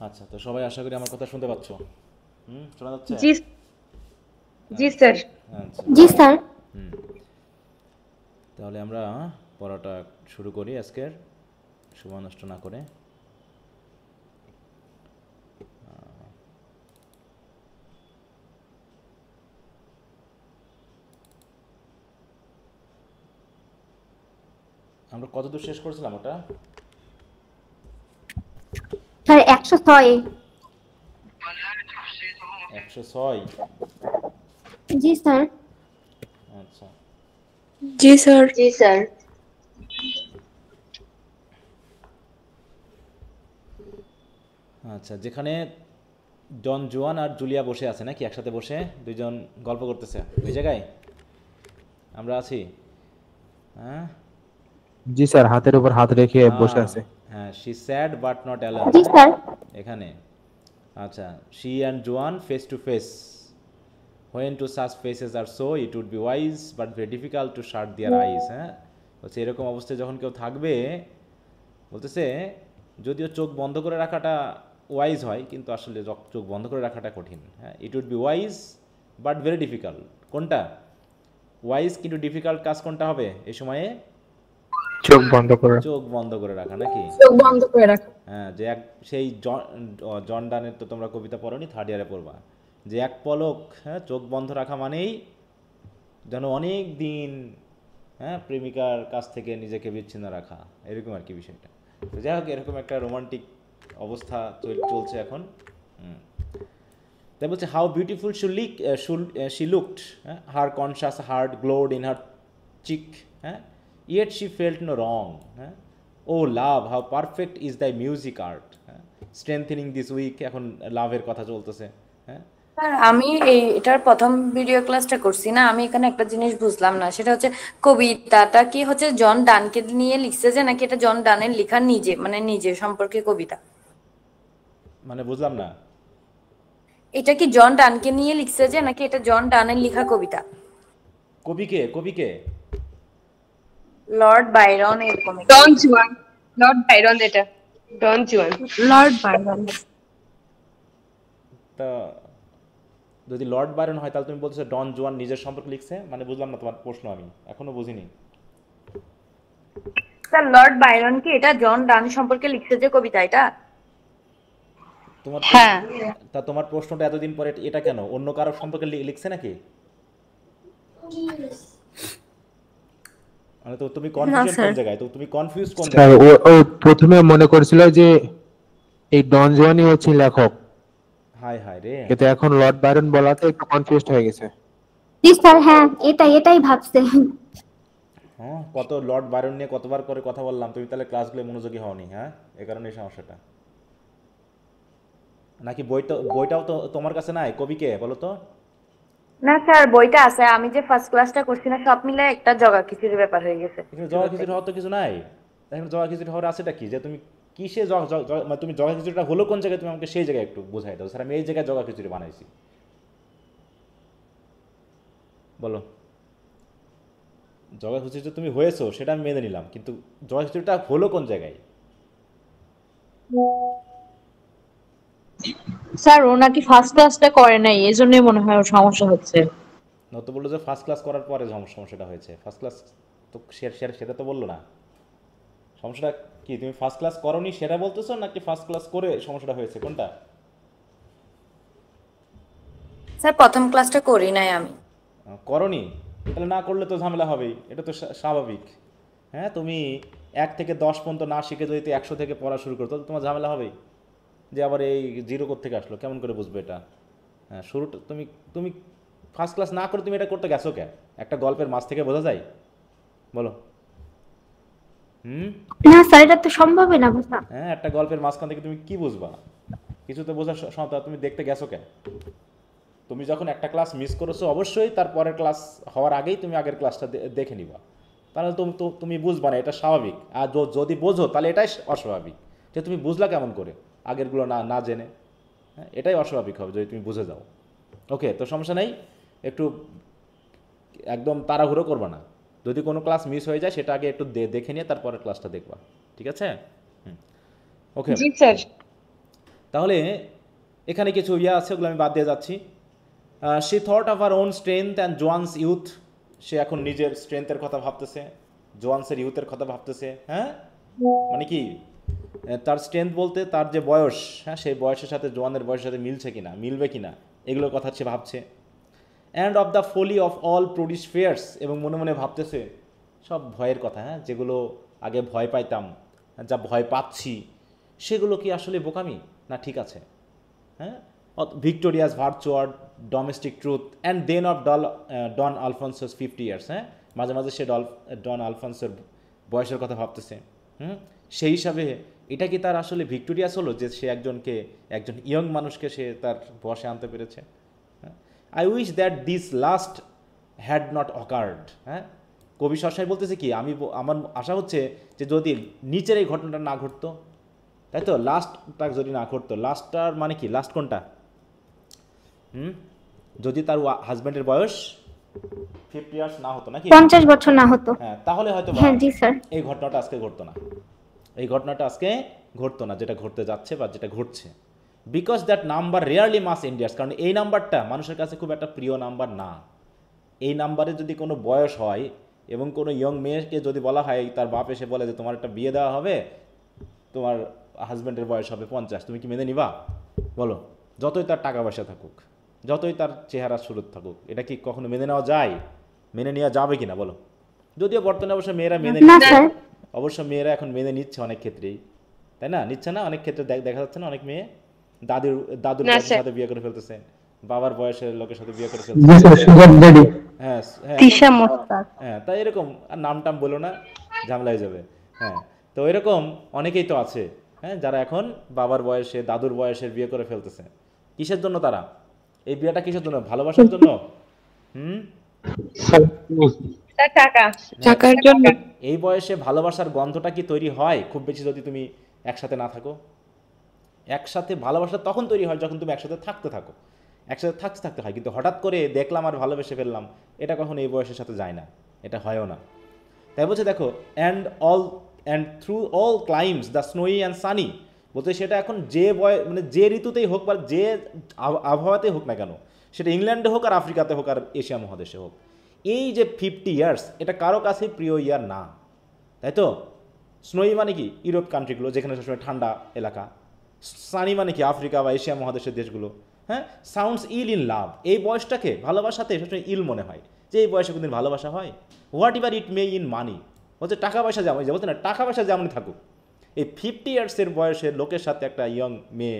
আচ্ছা, তো সবাই আশা করি আমার কথা শুনতে পাচ্ছ। শোনা যাচ্ছে? জি জি আচ্ছা স্যার। আচ্ছা জি স্যার। হুম তাহলে আমরা পড়াটা শুরু করি আজকের, সময় নষ্ট না করে। আমরা কতদূর শেষ করেছিলাম ওটা? স্যার 106। 106। জি স্যার। আচ্ছা জি স্যার। জি স্যার। আচ্ছা, যেখানে ডন জুয়ান আর জুলিয়া বসে আছে নাকি একসাথে বসে দুইজন গল্প করতেছে, ওই জায়গায় আমরা আছি। হ্যাঁ জি স্যার, হাতের উপর হাত রেখে বসে হ্যাঁ আছে। হ্যাঁ, she sad but not alone, জি হ্যাঁ স্যার। এখানে। আচ্ছা, she and Juan face to face, when two such faces are so it would be wise but very difficult to shut their eyes. হ্যাঁ, বলছে এরকম অবস্থায় যখন কেউ থাকবে, বলতেছে যদিও চোখ বন্ধ করে রাখাটা ওয়াইজ হয়, কিন্তু আসলে চোখ বন্ধ করে রাখাটা কঠিন। হ্যাঁ, it would be wise but very difficult. কোনটা ওয়াইজ কিন্তু ডিফিকাল্ট কাজ কোনটা হবে এই সময়ে? চোখ বন্ধ করে। চোখ বন্ধ করে রাখা নাকি? চোখ বন্ধ করে রাখো। হ্যাঁ, যে এক সেই জন ডানের তো তোমরা কবিতা পড়োনি, থার্ড ইয়ারে পড়বা, যে এক পলক, হ্যাঁ চোখ বন্ধ রাখা মানেই যেন অনেক দিন, হ্যাঁ প্রেমিকার কাছ থেকে নিজেকে বিচ্ছিন্ন রাখা, এরকম আর কি বিষয়টা। তো যাই হোক, এরকম একটা রোমান্টিক অবস্থা চলছে এখন। হুম। তাই বলছে how beautiful she looked, her conscious heart glowed in her cheek, হ্যাঁ yet she felt no wrong, হ্যাঁ O love how perfect is the music art, হ্যাঁ স্ট্রেংথেনিং দিস উইক, এখন লাভের কথা চলতেছে। হ্যাঁ স্যার আমি এটার প্রথম ভিডিও ক্লাসটা করছি না, আমি এখানে একটা জিনিস বুঝলাম না, সেটা হচ্ছে কবিতাটা কি হচ্ছে জন ডানকে নিয়ে লিখছে যে, নাকি এটা জন ডানের লেখা নিজে, মানে নিজে সম্পর্কে কবিতা? মানে বুঝলাম না। এটা কি জন ডানকে নিয়ে লিখছে যে, নাকি এটা জন ডানের লেখা কবিতা? কবিকে কবিকে লর্ড বাইরন এরকম একটা। ডন জুয়ান, লর্ড বাইরন এটা। Don Juan. Lord Byron. তা যদি লর্ড বায়রন হয়, তাহলে তুমি বলছো ডন জুয়ান নিজের সম্পর্কে লিখছে, মানে বুঝলাম না তোমার প্রশ্ন, আমি এখনো বুঝিনি। স্যার লর্ড বাইরন কি এটা জন ডান সম্পর্কে লিখছে যে কবিতা এটা? তোমার হ্যাঁ। তা তোমার প্রশ্নটা এতদিন পরে এটা কেন, অন্য কারো সম্পর্কে লিখছে নাকি? মানে তো তুমি না কনফিউশন কোন স্যার। জায়গায়, তো তুমি কনফিউজ কোন স্যার জায়গায়? ও প্রথমে মনে করেছিল যে এই ডন জুয়ানই হচ্ছে লেখক, হায় হায় রে। কিন্তু এখন লর্ড বাইরন বলাতে একটু কনফিউজড হয়ে গেছে। জি স্যার, হ্যাঁ এটাই ভাবছে। হ্যাঁ, কত লর্ড বায়রন নিয়ে কতবার করে কথা বললাম, তুমি তাহলে ক্লাসগুলো মনোযোগী হওনি, হ্যাঁ এ কারণে এই সমস্যাটা। নাকি বইটাও তো তোমার কাছে নাই, কবিকে বলো তো। না স্যার, বইটা আছে, আমি যে ফার্স্ট ক্লাসটা করছি না, সব মিলে একটা জগা খিচুড়ি ব্যাপার হয়ে গেছে এখানে জগা শুরুতে। খিচুড়ি হওয়ার তো কিছু নাই। এখানে জগা খিচুড়ি হওয়ার আছেটা কি, যে তুমি কিসে মানে তুমি জগা খিচুড়িটা হলো কোন জায়গায়, তুমি আমাকে সেই জায়গায় একটু বোঝাই দাও স্যার, আমি এই জায়গায় জগা খিচুড়ি বানাইছি, বলো। জগা খিচুড়ি তুমি হয়েছো সেটা আমি মেনে নিলাম, কিন্তু জগা খিচুড়িটা হলো কোন জায়গায়? স্যার ও নাকি ফার্স্ট ক্লাসটা করে নাই, এজন্যই মনে হয় ওর সমস্যা হচ্ছে। নত বললো যে ফার্স্ট ক্লাস করার পরে সমস্যাটা হয়েছে, ফার্স্ট ক্লাস তো সেটা তো বললো না। সমস্যাটা কি, তুমি ফার্স্ট ক্লাস করোনি সেটা বলতেছো, নাকি ফার্স্ট ক্লাস করে সমস্যাটা হয়েছে, কোনটা? স্যার প্রথম ক্লাসটা করি নাই আমি। করনি, তাহলে না করলে তো ঝামেলা হবেই, এটা তো স্বাভাবিক। হ্যাঁ, তুমি 1 থেকে 10 পর্যন্ত না শিখে যদি 100 থেকে পড়া শুরু করো, তাহলে তোমার ঝামেলা হবেই, যে আবার এই জিরো থেকে আসলো, কেমন করে বুঝবে এটা? হ্যাঁ, শুরুটা তুমি তুমি ফার্স্ট ক্লাস না করে তুমি এটা করতে গেছো কেন? একটা গল্পের মাঝ থেকে বোঝা যায়, বলো। হুম। না স্যার, এটা তো সম্ভবই না বোঝা। হ্যাঁ, একটা গল্পের মাঝখান থেকে তুমি কি বুঝবা? কিছু তো বোঝার ক্ষমতা, তুমি দেখতে গেছো কেন? তুমি যখন একটা ক্লাস মিস করেছো, অবশ্যই তার পরের ক্লাস হওয়ার আগেই তুমি আগের ক্লাসটা দেখে নিবা, তাহলে তুমি বুঝবা না, এটা স্বাভাবিক। আর যদি বোঝো তাহলে এটাই অস্বাভাবিক, যে তুমি বুঝলা কেমন করে আগেরগুলো না না জেনে। হ্যাঁ, এটাই অস্বাভাবিক হবে যদি তুমি বুঝে যাও। ওকে, তো সমস্যা নেই, একটু একদম তাড়াহুড়ো করবা না, যদি কোনো ক্লাস মিস হয়ে যায় সেটা আগে একটু দেখে নিয়ে তারপরে ক্লাসটা দেখবা, ঠিক আছে? হুম। ওকে, জি স্যার। তাহলে এখানে কিছু আছে, ওগুলো আমি বাদ দিয়ে যাচ্ছি। She thought of her own strength and Juan's youth, সে এখন নিজের স্ট্রেংথের কথা ভাবতেছে, জোয়ান্সের ইউথের কথা ভাবতেছে। হ্যাঁ, মানে কি তার স্ট্রেংথ বলতে তার যে বয়স, হ্যাঁ, সেই বয়সের সাথে জোয়ানের বয়সের সাথে মিলবে কিনা এগুলোর কথা সে ভাবছে। And of the folly of all produce fairs, এবং মনে মনে ভাবতেছে সব ভয়ের কথা, হ্যাঁ, যেগুলো আগে ভয় পাইতাম, যা ভয় পাচ্ছি, সেগুলো কি আসলে বোকামি না ঠিক আছে। হ্যাঁ, victorious virtue domestic truth and then of Don Alfonso's 50 years. হ্যাঁ, মাঝে মাঝে সে ডন আলফন্সোর বয়সের কথা ভাবতেছে। সেই হিসাবে এটা কি তার আসলে ভিক্টোরিয়াস হলো যে সে একজন ইয়ং মানুষকে সে তার বসে আনতে পেরেছে। I wish that this last had not occurred. হ্যাঁ, কবি সবসময় বলতেছে কি, আমার আশা হচ্ছে যে যদি নিচের এই ঘটনাটা না ঘটতো, তাই তো, লাস্টটা যদি না ঘটতো। লাস্টটার মানে কি, লাস্ট কোনটা? যদি তার হাজব্যান্ডের বয়স 50 ইয়ার্স না হতো নাকি, 50 বছর না হতো, হ্যাঁ, তাহলে হয়তো হ্যাঁ জি স্যার, এই ঘটনাটা আজকে ঘটতো না, এই ঘটনাটা আজকে ঘটতো না যেটা ঘটতে যাচ্ছে বা যেটা ঘটছে। বিকজ দ্যাট নাম্বার রেয়ারলি মাস ইন্ডিয়ার্স, কারণ এই নাম্বারটা মানুষের কাছে খুব একটা প্রিয় নাম্বার না। এই নাম্বারে যদি কোনো বয়স হয় এবং কোনো ইয়ং মেয়েকে যদি বলা হয়, তার বাপ এসে বলে যে তোমার একটা বিয়ে দেওয়া হবে, তোমার হাজব্যান্ডের বয়স হবে 50, তুমি কি মেনে নিবা? বলো, যতই তার টাকা পয়সা থাকুক, যতই তার চেহারা সুরত থাকুক, এটা কি কখনো মেনে নেওয়া যায়? মেনে নেওয়া যাবে কিনা বলো? যদিও বর্তমানে অবশ্য মেয়েরা মেনে না নিচ্ছে, স্যার, অবশ্য মেয়েরা এখন মেনে নিচ্ছে অনেক ক্ষেত্রেই, তাই না? নিচ্ছে না? অনেক ক্ষেত্রে দেখা যাচ্ছে না, অনেক মেয়ে দাদুর না বয়সের স্যার। সাথে বিয়ে করে ফেলতেছে, বাবার বয়সের লোকের সাথে বিয়ে করে জি ফেলতেছে। Sir, sugar daddy. হ্যাঁ হ্যাঁ তিশা মোস্তাক। হ্যাঁ, তাই এরকম, আর নাম টাম বলো না, ঝামেলা হয়ে যাবে। হ্যাঁ, তো এরকম অনেকেই তো আছে, হ্যাঁ, যারা এখন বাবার বয়সে দাদুর বয়সের বিয়ে করে ফেলতেছে। কিসের জন্য তারা এই বিয়েটা, কিসের জন্য? ভালোবাসার জন্য। স্যার টাকা। টাকার জন্য। এই বয়সে ভালোবাসার গন্ধটা কি তৈরি হয় খুব বেশি যদি তুমি একসাথে না থাকো? একসাথে ভালোবাসা তখন তৈরি হয় যখন তুমি একসাথে থাকো, একসাথে থাকতে হয়। কিন্তু হঠাৎ করে দেখলাম আর ভালোবেসে ফেললাম, এটা কখনো এই বয়সের সাথে যায় না, এটা হয়ও না। তাই বলছে দেখো, and through all climes the snowy and sunny, বলছে সেটা এখন মানে যে ঋতুতেই হোক বা যে আবহাওয়াতেই হোক না কেন, সেটা ইংল্যান্ডে হোক আর আফ্রিকাতে হোক আর এশিয়া মহাদেশে হোক, এই যে 50 ইয়ার্স, এটা কারো কাছেই প্রিয় ইয়ার না, তাই তো? স্নোই মানে কি ইউরোপ কান্ট্রিগুলো, যেখানে সবসময় ঠান্ডা এলাকা। সানি মানে কি আফ্রিকা বা এশিয়া মহাদেশের দেশগুলো। হ্যাঁ, সাউন্ডস ইল ইন লাভ, এই বয়সটাকে ভালোবাসাতে সবসময় ইল মনে হয়, যে এই বয়সে কোনদিন ভালোবাসা হয়। What ever it May in মানি, বলছে টাকা পয়সা যেমন, বলছে না টাকা পয়সা যেমনই থাকুক, এই 50 ইয়ার্সের বয়সের লোকের সাথে একটা ইয়ং মেয়ে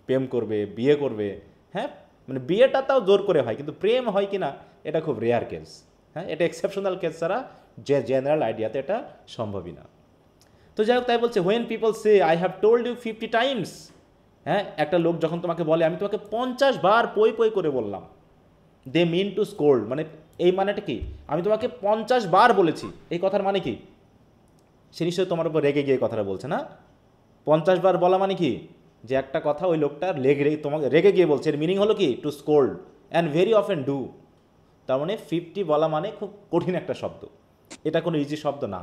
প্রেম করবে, বিয়ে করবে, হ্যাঁ, মানে বিয়েটা তাও জোর করে হয়, কিন্তু প্রেম হয় কি না এটা খুব রেয়ার কেস। হ্যাঁ, এটা এক্সেপশনাল কেস ছাড়া যে জেনারেল আইডিয়াতে এটা সম্ভবই না। তো যাই হোক, তাই বলছে when people say I have told you 50 times, হ্যাঁ, একটা লোক যখন তোমাকে বলে আমি তোমাকে 50 বার পই করে বললাম, দে মিন টু স্কোল্ড, মানে এই মানেটা কি, আমি তোমাকে 50 বার বলেছি, এই কথার মানে কি? সে নিশ্চয়ই তোমার উপর রেগে গিয়ে কথাটা বলছে না। 50 বার বলা মানে কি, যে একটা কথা ওই লোকটা তোমাকে রেগে গিয়ে বলছে, এর মিনিং হলো কি to scold and very often do. তার মানে 50 বলা মানে খুব কঠিন একটা শব্দ, এটা কোনো ইজি শব্দ না।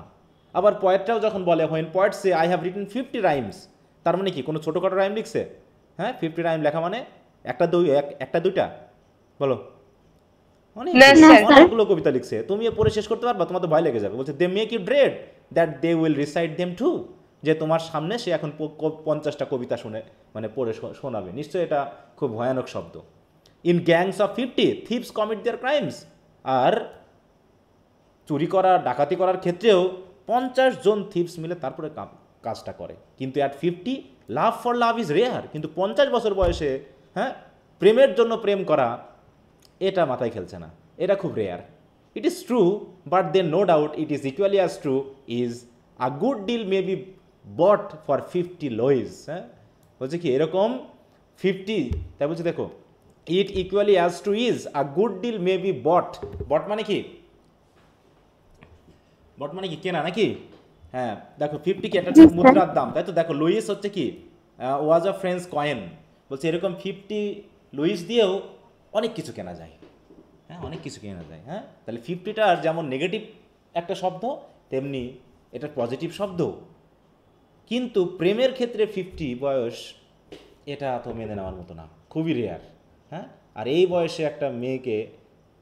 আবার পয়েটটাও যখন বলে when poet say I have written 50 rhymes, তার মানে কি কোনো ছোটোখাটো রাইম লিখছে? হ্যাঁ, 50 রাইম লেখা মানে একটা দুইটা বলো, অনেকগুলো কবিতা লিখছে। তুমি পড়ে শেষ করতে পারবা? তোমার তো ভয় লেগে যাবে। বলছে they make you dread that they will recite them to, যে তোমার সামনে সে এখন 50টা কবিতা মানে পড়ে শোনাবে। নিশ্চয়ই এটা খুব ভয়ানক শব্দ। In gangs of 50 thieves commit their crimes, আর চুরি করা ডাকাতি করার ক্ষেত্রেও 50 জন থিপস মিলে তারপরে কাজটা করে। কিন্তু at 50 love for love is rare, কিন্তু 50 বছর বয়সে, হ্যাঁ, প্রেমের জন্য প্রেম করা, এটা মাথায় খেলছে না, এটা খুব rare. It is true, but then no doubt it is equally as true is a good deal may be bought for 50 Louis. হ্যাঁ, বলছে কি এরকম 50, তাই বলছে দেখো, it equally as true is a good deal may be bought মানে কি? বট মানে কি কেনা নাকি? হ্যাঁ, দেখো 50 কি একটা মুদ্রার দাম, তাই তো? দেখো লুইস হচ্ছে কি ওয়াজ আ ফ্রেঞ্চ কয়েন, বলছে এরকম 50 লুইস দিয়েও অনেক কিছু কেনা যায়। হ্যাঁ, অনেক কিছু কেনা যায়। হ্যাঁ, তাহলে 50টার যেমন নেগেটিভ একটা শব্দ, তেমনি এটা পজিটিভ শব্দ। কিন্তু প্রেমের ক্ষেত্রে 50 বয়স এটা তো মেনে নেওয়ার মতো না, খুবই রেয়ার। হ্যাঁ, আর এই বয়সে একটা মেয়েকে,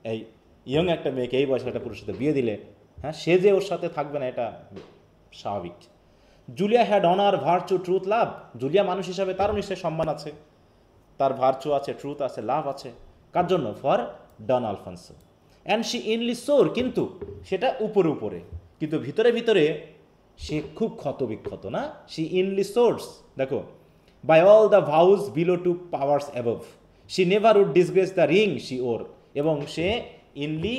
এই ইয়ং একটা মেয়েকে এই বয়সে একটা পুরুষের সাথে বিয়ে দিলে, হ্যাঁ, সে যে ওর সাথে থাকবে না এটা স্বাভাবিক। Julia had honour, virtue, truth, love. Julia মানুষ হিসাবে তারও নিশ্চয়ই সম্মান আছে, তার ভার্চু আছে, ট্রুথ আছে, লাভ আছে। কার জন্য? For Don Alfonso. And she inly swore, কিন্তু সেটা উপরে উপরে, কিন্তু ভিতরে ভিতরে সে খুব ক্ষত বিক্ষত, না? শি ইনলি সোর্স, দেখো, by all the vows below to powers above she never would disgrace the ring she wore. এবং সে ইনলি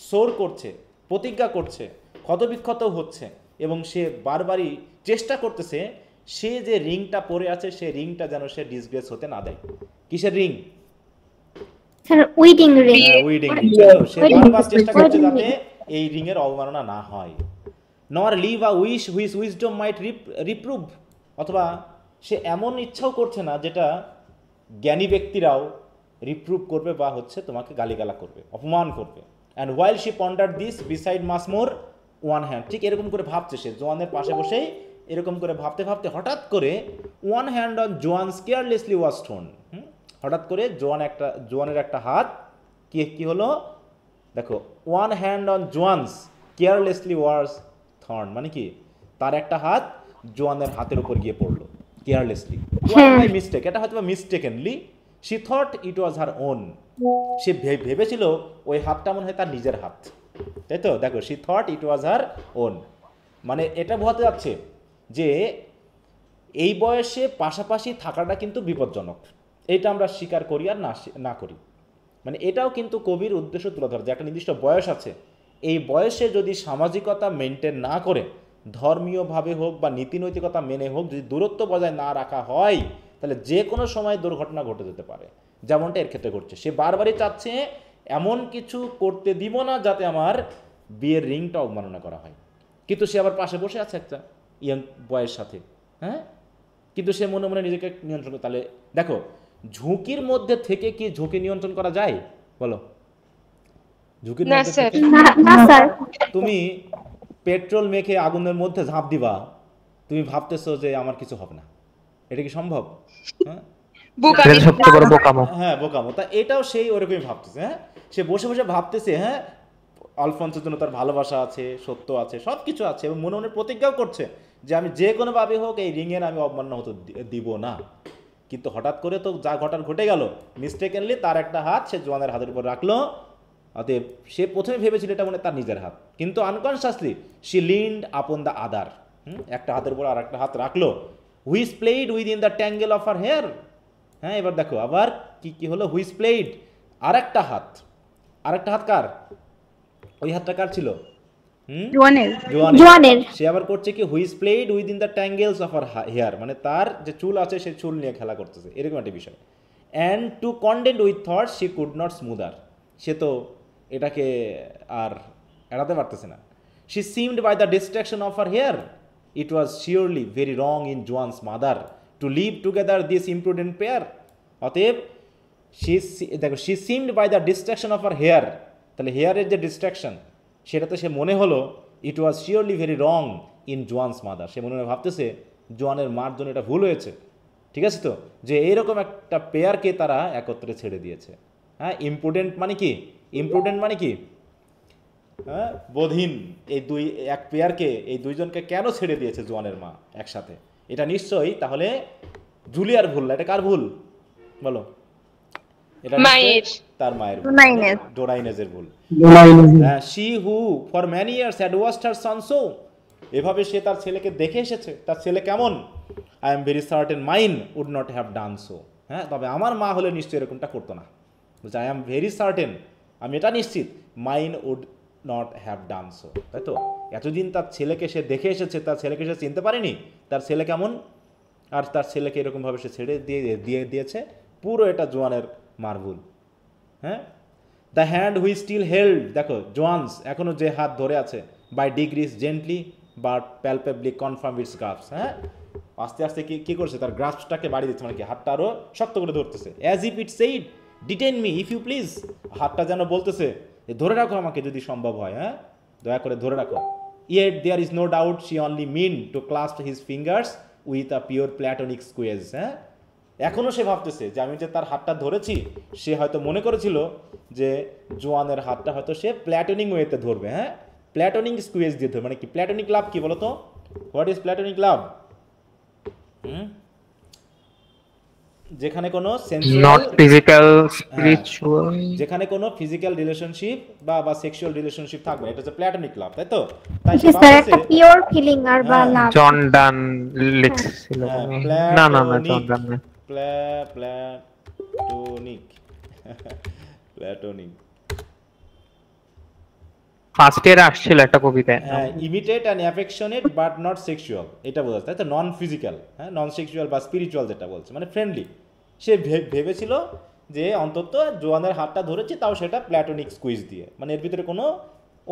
সোর করছে, প্রতিজ্ঞা করছে, ক্ষত বিক্ষত হচ্ছে, এবং সে বারবারই চেষ্টা করতেছে সে যে রিংটা পরে আছে সে রিংটা যেন সে ডিসগ্রেস হতে না দেয়। কিসের ring? Sir wedding ring. Wedding ring. সে বারবার চেষ্টা করছে যাতে এই রিং এর অবমাননা না হয়। Nor leave a wish which wisdom might reprove, অথবা সে এমন ইচ্ছাও করছে না যেটা জ্ঞানী ব্যক্তিরাও রিপ্রুভ করবে বা হচ্ছে তোমাকে গালিগালা করবে, অপমান করবে। And while she ponder this beside much more one hand, ঠিক এরকম করে ভাবছে সে জোয়ানের পাশে বসেই এরকম করে ভাবতে ভাবতে হঠাৎ করে one hand on Juan carelessly was thrown. হঠাৎ করে জোয়ানের একটা হাত কি হলো, দেখো, one hand on Juan's carelessly was thrown, মানে কি তার একটা হাত জোয়ানের হাতের উপর গিয়ে পড়লো কেয়ারলেসলি, বাই মিস্টেক। এটা হয়তো mistakenly, she thought it was her own. সে ভেবেছিল ওই হাতটা মনে হয় তার নিজের হাত, তাই তো? দেখো, she thought it was her on, মানে এটা বোঝাতে যাচ্ছে যে এই বয়সে পাশাপাশি থাকাটা কিন্তু বিপজ্জনক। এটা আমরা স্বীকার করি আর না করি, মানে এটাও কিন্তু কবির উদ্দেশ্য তুলে ধরে যে একটা নির্দিষ্ট বয়স আছে, এই বয়সে যদি সামাজিকতা মেনটেন না করে, ধর্মীয়ভাবে হোক বা নীতিনৈতিকতা মেনে হোক, যদি দূরত্ব বজায় না রাখা হয়, তাহলে যে কোনো সময় দুর্ঘটনা ঘটে যেতে পারে, যেমনটা এর ক্ষেত্রে ঘটছে। সে বারবারই চাচ্ছে এমন কিছু করতে দিব না যাতে আমার বিয়ের রিংটা অবমাননা করা হয়, কিন্তু সে আবার পাশে বসে আছে একটা ইয়াং বয়ের সাথে। হ্যাঁ, কিন্তু সে মনে মনে নিজেকে নিয়ন্ত্রণ করে। তাহলে দেখো, ঝুঁকির মধ্যে থেকে কি ঝুঁকি নিয়ন্ত্রণ করা যায়? বলো, ঝুঁকির না মধ্যে স্যার। থেকে না স্যার। তুমি পেট্রোল মেখে আগুনের মধ্যে ঝাঁপ দিবা, তুমি ভাবতেছো যে আমার কিছু হবে না, এটা কি সম্ভব? হ্যাঁ, বোকামি। এটা সবচেয়ে বড় বোকামো। হ্যাঁ, বোকামো। তা এটাও সেই ওরকমই ভাবতেছে। হ্যাঁ, সে বসে বসে ভাবতেছে, হ্যাঁ, আলফোন্সোর জন্য তার ভালোবাসা আছে, সত্য আছে, সব কিছু আছে, এবং মনে মনে প্রতিজ্ঞাও করছে যে আমি যে কোনোভাবে হোক এই রিংয়ের আমি অবমাননা হতে দিব না। কিন্তু হঠাৎ করে তো যা ঘটার ঘটে গেল, মিস্টেকেনলি তার একটা হাত সে জোয়ানের হাতের উপর রাখলো। অতএব সে প্রথমে ভেবেছিল এটা মনে তার নিজের হাত, কিন্তু unconsciously she leaned upon the other, একটা হাতের উপর আর একটা হাত রাখলো, which played within the tangle of her hair. হ্যাঁ, এবার দেখো আবার কি হলো, হুইচ প্লেইড, আর একটা হাত কার? ওই হাতটা কার ছিল? জোয়ানের। সে আবার করছে কি, which played within the tangles of her hair, মানে তার যে চুল আছে সে চুল নিয়ে খেলা করতেছে, এরকম একটা বিষয়। And to contend with thought she could not smother, সে তো এটাকে আর এড়াতে পারতেছে না। She seemed by the distraction of her hair it was surely very wrong in Juan's mother to leave together this imprudent pair. অতএব দেখো, she seemed by the distraction of her hair, তাহলে হেয়ারের যে ডিস্ট্রাকশন সেটাতে সে মনে হলো it was surely very wrong in Juan's mother, সে মনে মনে ভাবতেছে জোয়ানের মার জন্য এটা ভুল হয়েছে। ঠিক আছে তো, যে এইরকম একটা পেয়ারকে তারা একত্রে ছেড়ে দিয়েছে। হ্যাঁ, ইম্প্রুডেন্ট মানে কি? ইম্প্রুডেন্ট মানে কি? হ্যাঁ, বোধহীন এই এক পেয়ারকে, এই দুইজনকে কেন ছেড়ে দিয়েছে জোয়ানের মা একসাথে? এটা নিশ্চয়ই তাহলে জুলিয়ার ভুল না, এটা কার ভুল বলো? এটা মায়ের। তার মায়ের ভুল, ডোরাইনেজের ভুল। She who for many years had watched her son so, এভাবে সে তার ছেলেকে দেখে এসেছে, তার ছেলে কেমন। I am very certain mine would not have done so, হ্যাঁ, তবে আমার মা হলে নিশ্চয়ই এরকমটা করতো না। বলছে আই এম ভেরি সার্টেন, আমি এটা নিশ্চিত, mine would not have done so, তাই তো? এতদিন তার ছেলেকে সে দেখে এসেছে, তার ছেলেকে সে চিনতে পারেনি তার ছেলে কেমন, আর তার ছেলেকে এরকমভাবে সে ছেড়ে দিয়েছে। পুরো এটা জোয়ানের মার ভুল। হ্যাঁ, the hand which still held, দেখো জোয়ানস এখনো যে হাত ধরে আছে, by degrees gently but palpably confirm its grasp. হ্যাঁ, আস্তে আস্তে কি করছে, তার গ্রাফসটাকে বাড়িয়ে দিচ্ছে, মানে কি হাতটা আরও শক্ত করে ধরতেছে। As if it said detain me if you please, হাতটা যেন বলতেছে ধরে রাখো আমাকে যদি সম্ভব হয়, হ্যাঁ, দয়া করে ধরে রাখো। Yet there is no doubt she only mean to clasp his fingers with a pure platonic squeeze. হ্যাঁ, এখনো সে ভাবতেছে যে আমি যে তার হাতটা ধরেছি, সে হয়তো মনে করেছিল যে জোয়ানের হাতটা হয়তো সে প্ল্যাটনিক ওয়েতে ধরবে, হ্যাঁ, প্ল্যাটনিক স্কুয়েজ দিয়ে ধরবে। মানে কি প্ল্যাটনিক লাভ কি বলতো? হোয়াট ইজ প্ল্যাটনিক লাভ? যেখানে কোনো নট সেন্সুয়াল, ফিজিক্যাল, স্পিরিচুয়াল। যেখানে কোনো ফিজিক্যাল রিলেশনশিপ বা সেক্সুয়াল রিলেশনশিপ থাকবে না, এটা হচ্ছে প্ল্যাটনিক লাভ, তাই তো? তাই সে জি স্যার, একটা ভাবতেছে পিওর ফিলিং আর বা হ্যাঁ, লাভ। জন ডান লিখছিল। হ্যাঁ, না না না, জন ডান না। প্ল্যাটোনিক প্ল্যাটোনিক ফার্স্ট ইয়ারে আসছিল একটা কবিতায়। হ্যাঁ, imitate and affectionate but not sexual, এটা বোঝাচ্ছে, তাই তো? নন ফিজিক্যাল, হ্যাঁ, নন সেক্সুয়াল বা স্পিরিচুয়াল যেটা বলছে, মানে ফ্রেন্ডলি। সে ভেবেছিল যে অন্তত জোয়ানের হাতটা ধরেছি, তাও সেটা প্ল্যাটোনিক স্কুইজ দিয়ে, মানে এর ভিতরে কোনো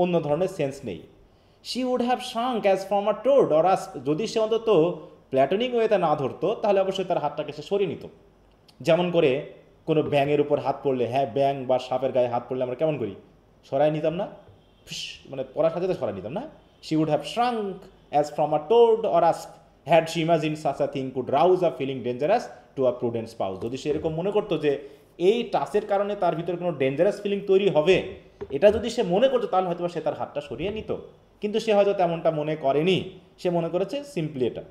অন্য ধরনের সেন্স নেই। She would have shrunk as from a toad or asp, যদি সে অন্তত প্ল্যাটোনিক ওয়েতে না ধরতো তাহলে অবশ্যই তার হাতটাকে সে সরিয়ে নিত। যেমন করে কোনো ব্যাঙের উপর হাত পড়লে, হ্যাঁ, ব্যাঙ বা সাপের গায়ে হাত পড়লে আমরা কেমন করি? সরাই নিতাম না, মানে পড়ার সাথে সরাই নিতাম না। She would have shrunk as from a toad or asp had she imagine such a thing could rouse a feeling dangerous to a prudent spouse. যদি সে এরকম মনে করতো যে এই টাচের কারণে তার ভিতরে কোনো ডেঞ্জারাস ফিলিং তৈরি হবে, এটা যদি সে মনে করতো, তাহলে হয়তো সে তার হাতটা সরিয়ে নিত। কিন্তু সে হয়তো তেমনটা মনে করেনি, সে মনে করেছে সিম্পলি এটা।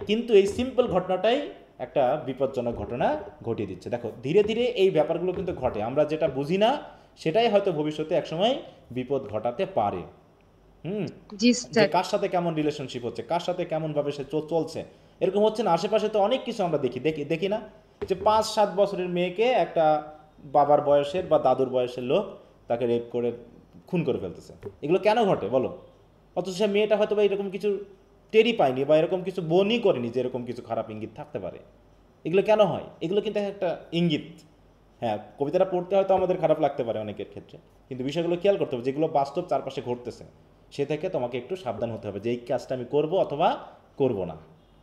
কিন্তু এই সিম্পল ঘটনাটাই একটা বিপজ্জনক ঘটনা ঘটিয়ে দিচ্ছে। দেখো, ধীরে ধীরে এই ব্যাপারগুলো কিন্তু ঘটে, আমরা যেটা বুঝি না সেটাই হয়তো ভবিষ্যতে একসময় বিপদ ঘটাতে পারে। জি যে স্যার। কার সাথে কেমন রিলেশনশিপ হচ্ছে, কার সাথে কেমন ভাবে সে চলছে, এরকম হচ্ছে না? আশেপাশে তো অনেক কিছু আমরা দেখি না, যে 5-7 বছরের মেয়েকে একটা বাবার বয়সের বা দাদুর বয়সের লোক তাকে রেপ করে খুন করে ফেলতেছে। এগুলো কেন ঘটে বলো? অথচ সে মেয়েটা হয়তো বা এরকম কিছু টেরই পায়নি বা এরকম কিছু বনই করেনি যে এরকম কিছু খারাপ ইঙ্গিত থাকতে পারে। এগুলো কেন হয়? এগুলো কিন্তু একটা ইঙ্গিত। হ্যাঁ, কবিতাটা পড়তে হয়তো আমাদের খারাপ লাগতে পারে অনেকের ক্ষেত্রে, কিন্তু বিষয়গুলো খেয়াল করতে হবে, যেগুলো বাস্তব চারপাশে ঘটতেছে সে থেকে তোমাকে একটু সাবধান হতে হবে যে এই কাজটা আমি করব অথবা করব না,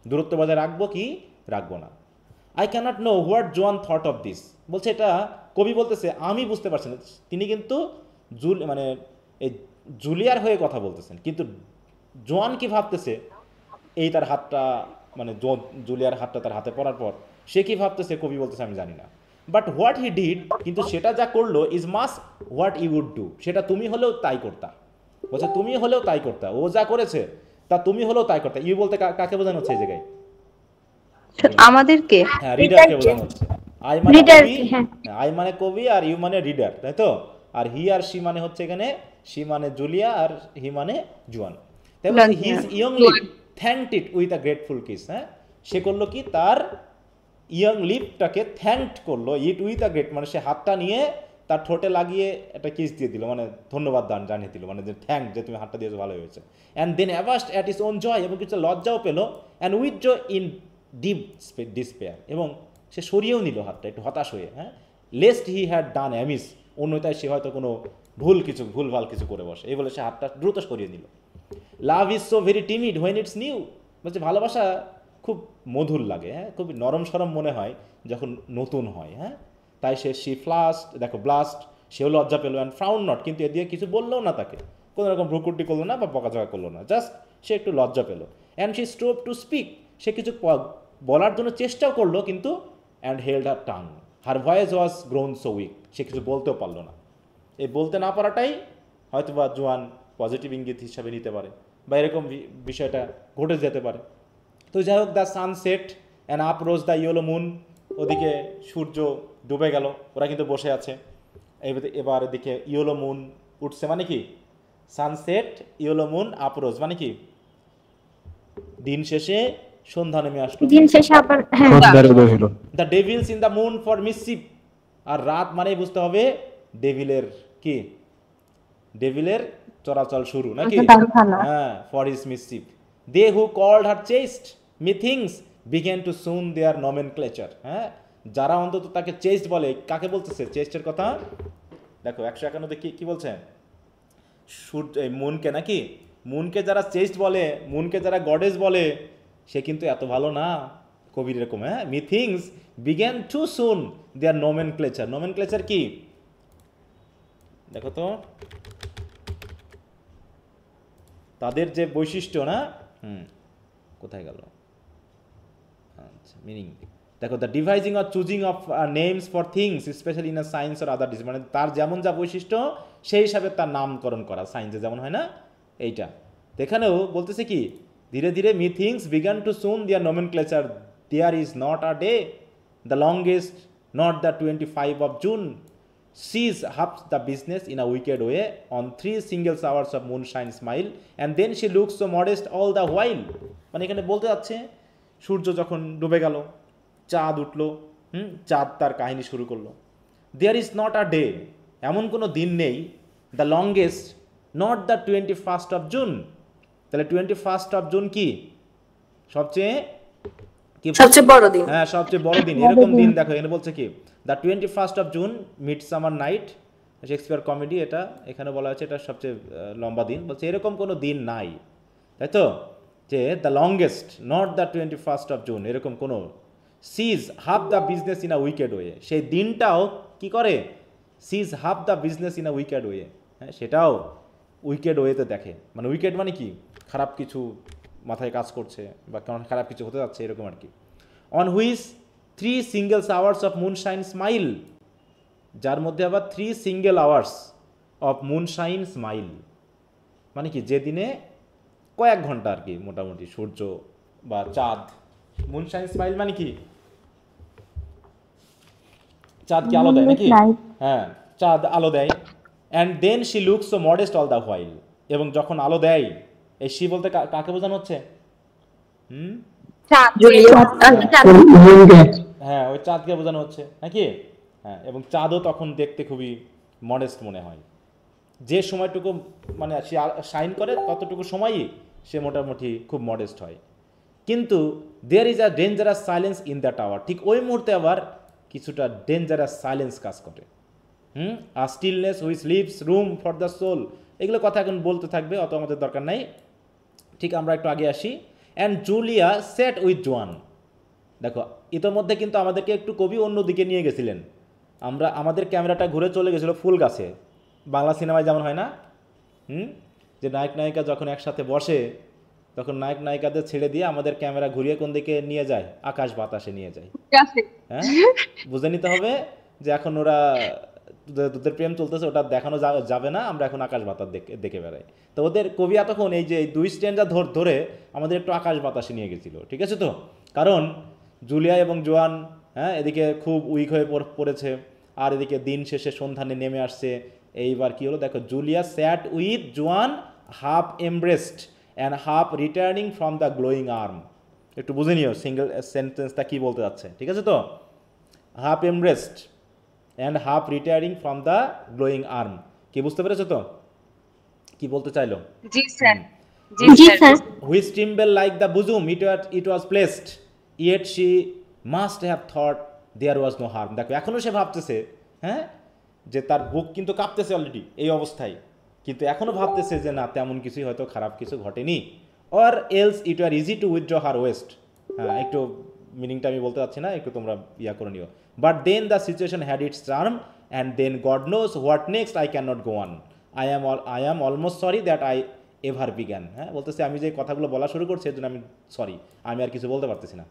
দূরত্ব বজায় রাখবো কি রাখবো না। আই ক্যানট নো হোয়াট জোয়ান থট অফ দিস, বলছে এটা কবি বলতেছে আমি বুঝতে পারছি না। তিনি কিন্তু মানে এই জুলিয়ার হয়ে কথা বলতেছেন, কিন্তু জোয়ান কি ভাবতেছে এই তার হাতটা, মানে জুলিয়ার হাতটা তার হাতে পড়ার পর সে কি ভাবতেছে কবি বলতেছে আমি জানি না। বাট হোয়াট হি ডিড, কিন্তু সেটা যা করলো, is much what you would do, সেটা তুমি হলেও তাই করতা। বলছে তুমি হলেও তাই করতা, ও যা করেছে তা তুমি হলেও তাই করতা। ইউ বলতে কাকে বোঝানো হচ্ছে এই জায়গায়? আমাদেরকে হ্যাঁ, রিডারকে বোঝানো হচ্ছে। আই মানে Reader কবি, কে, হ্যাঁ। আই মানে কবি আর ইউ মানে রিডার, তাই তো? আর হি আর শি মানে হচ্ছে এখানে, শি মানে জুলিয়া আর হি মানে জুয়ান। তাই বলছে his young lip thanked it with a grateful kiss. হ্যাঁ, সে করলো কি, তার ইয়ং লিপটাকে থ্যাঙ্কড করলো, ইট উইথ আ গ্রেট, মানে সে হাতটা নিয়ে তার ঠোঁটে লাগিয়ে একটা কিস দিয়ে দিল, মানে ধন্যবাদ জানিয়ে দিল, মানে যে থ্যাঙ্ক, যে তুমি হাতটা দিয়েছো ভালো হয়েছে। And then abashed at its own joy, এবং কিছু লজ্জাও পেলো, and with joy in deep despair, এবং সে সরিয়েও নিল হাতটা একটু হতাশ হয়ে। হ্যাঁ, lest he had done amiss, অন্যতায় সে হয়তো কোনো ভুলভাল কিছু করে বসে, এই বলে সে হাতটা দ্রুত সরিয়ে নিল। Love is so very timid when it's new, বলছে ভালোবাসা খুব মধুর লাগে, হ্যাঁ, খুব নরম সরম মনে হয় যখন নতুন হয়। হ্যাঁ, তাই সে ফ্লাস্ট, দেখো ব্লাস্ট, সেও লজ্জা পেলো, অ্যান্ড ফ্রাউন নট, কিন্তু এ দিয়ে কিছু বললেও না, তাকে কোনো রকম ভ্রুকুটি করলো না বা বকাঝকা করলো না, জাস্ট সে একটু লজ্জা পেলো। And she strove to speak, সে কিছু বলার জন্য চেষ্টাও করলো, কিন্তু and held her tongue, her voice was grown so weak, সে কিছু বলতেও পারলো না। এই বলতে না পারাটাই হয়তো বা জোয়ান পজিটিভ ইঙ্গিত হিসাবে নিতে পারে, বা এরকম বিষয়টা ঘটে যেতে পারে। তো যাই হোক, the sunset and up rose the yellow moon, ওদিকে সূর্য ডুবে গেল, ওরা কিন্তু বসে আছে। এবার এদিকে ইয়েলো মুন উঠছে, মানে কি সানসেট, ইয়েলো মুন, আপ রোজ, মানে কি দিন শেষে সন্ধ্যা নেমে আসলো, দিন শেষে আবার, হ্যাঁ, সন্ধ্যার উদয় হলো। The devils in the moon for mischief, আর রাত মানেই বুঝতে হবে ডেভিলের কি, ডেভিলের চলাচল শুরু, নাকি? হ্যাঁ, for his mischief. They who called her chaste methinks began too soon their nomenclature. হ্যাঁ, যারা অন্তত তাকে চেস্ট বলে, কাকে বলতেছে চেস্টের কথা? দেখো 151-তে কি বলছে? সূর্য, মুনকে, নাকি? মুনকে যারা চেস্ট বলে, মুনকে যারা গডেস বলে, সে কিন্তু এত ভালো না, কবির এরকম। হ্যাঁ, মিথিংস বিগেন টু সুন দেয়ার নোমেনক্লেচার। নোমেনক্লেচার কি দেখো তো, তাদের যে বৈশিষ্ট্য, না? কোথায় গেল? আচ্ছা, মিনিং, দেখো the devising or choosing of names for things specially in a science or other মানে তার যেমন যা বৈশিষ্ট্য সেই হিসাবে তার নামকরণ করা, সায়েন্সে যেমন হয় না এইটা। তো এখানেও বলতেছে কি ধীরে ধীরে me things began to soon their nomenclature there is not a day the longest not the 25 of June sees ups the business in a wicked way on 3 single hours of moonshine smile and then she looks so modest all the while। মানে এখানে বলতে যাচ্ছে সূর্য যখন ডুবে গেল, চাঁদ উঠলো, চাঁদ তার কাহিনী শুরু করলো। There is not a day, এমন কোনো দিন নেই, the longest not the 21st of June। তাহলে 21st of June কি সবচেয়ে সবচেয়ে বড় দিন, হ্যাঁ সবচেয়ে বড় দিন। এরকম দিন দেখো এখানে বলছে কি the 21st of June midsummer night, Shakespeare comedy, এটা এখানে বলা হয়েছে এটা সবচেয়ে লম্বা দিন। বলছে এরকম কোনো দিন নাই, তাই তো, যে the longest not the 21st of June, এরকম কোনো sees half the business in a wicked way, সেই দিনটাও কি করে sees half the business in a wicked way, হ্যাঁ সেটাও উইকেড ওয়েতে দেখে। মানে উইকেড মানে কি খারাপ কিছু মাথায় কাজ করছে বা কেমন খারাপ কিছু হতে যাচ্ছে এরকম আর কি। On which 3 single hours of moonshine smile, যার মধ্যে আবার 3 single hours of moonshine smile, মানে কি যে দিনে কয়েক ঘন্টা আর কি মোটামুটি সূর্য বা চাঁদ, মুনশাইন স্মাইল মানে কি চাঁদ কি আলো দেয় নাকি, হ্যাঁ চাঁদ আলো দেয়। And then she looks so modest all the while, এবং যখন আলো দেয়, এই শি বলতে কাকে বোঝানো হচ্ছে? হ্যাঁ ওই চাঁদকে বোঝানো হচ্ছে নাকি, হ্যাঁ। এবং চাঁদও তখন দেখতে খুবই মডেস্ট মনে হয়, যে সময়টুকু মানে সে শাইন করে ততটুকু সময়ই সে মোটামুটি খুব মডেস্ট হয়। কিন্তু there is a dangerous silence in the tower, ঠিক ওই মুহূর্তে আবার কিছুটা ডেঞ্জারাস সাইলেন্স কাজ করে। আর stillness which leaves room for the soul, এগুলো কথা এখন বলতে থাকবে, অত আমাদের দরকার নাই। ঠিক আমরা একটু আগে আসি। অ্যান্ড জুলিয়া সেট উইথ জোয়ান, দেখো ইতোমধ্যে কিন্তু আমাদেরকে একটু কবি অন্যদিকে নিয়ে গেছিলেন, আমাদের ক্যামেরাটা ঘুরে চলে গেছিলো ফুল গাছে, বাংলা সিনেমায় যেমন হয় না, যে নায়ক নায়িকা যখন একসাথে বসে তখন নায়ক নায়িকাদের ছেড়ে দিয়ে আমাদের ক্যামেরা ঘুরিয়ে কোন দিকে নিয়ে যায়, আকাশ বাতাসে নিয়ে যায়। হ্যাঁ বুঝে নিতে হবে যে এখন ওরা তোদের প্রেম চলতেছে, ওটা দেখানো যাবে না, আমরা এখন আকাশ বাতাস দেখে বেড়াই। তো ওদের কবি এতক্ষণ এই যে 2 স্ট্যান্ডা ধরে আমাদের একটু আকাশ বাতাসে নিয়ে গেছিল, ঠিক আছে তো, কারণ জুলিয়া এবং জোয়ান হ্যাঁ এদিকে খুব উইক হয়ে পড়েছে, আর এদিকে দিন শেষে সন্ধানে নেমে আসছে। এইবার কি হলো দেখো, জুলিয়া স্যাট উইথ জোয়ান half embraced and half returning from the glowing arm. একটু বুঝে নিও সিঙ্গেল সেন্টেন্সটা কি বলতে যাচ্ছে, ঠিক আছে তো, half embraced and half retiring from the glowing arm, কি বুঝতে পেরেছো তো কি বলতে চাইলো? জি স্যার, জি sir. Which trembled like the bosom it was placed yet she must have thought there was no harm. দেখো এখনও সে ভাবতেছে হ্যাঁ যে তার বুক কিন্তু কাঁপতেছে অলরেডি এই অবস্থায়, কিন্তু এখনও ভাবতেছে যে না তেমন কিছুই হয়তো খারাপ কিছু ঘটেনি। Or else it were easy to withdraw her waist, হ্যাঁ একটু মিনিংটা আমি বলতে চাচ্ছি না, একটু তোমরা ইয়া করে নিও। But then the situation had its charm and then God knows what next I can not go on, I am almost sorry that I ever began. হ্যাঁ বলতেছে আমি যে কথাগুলো বলা শুরু করছি এর জন্য আমি সরি, আমি আর কিছু বলতে পারতেছি না।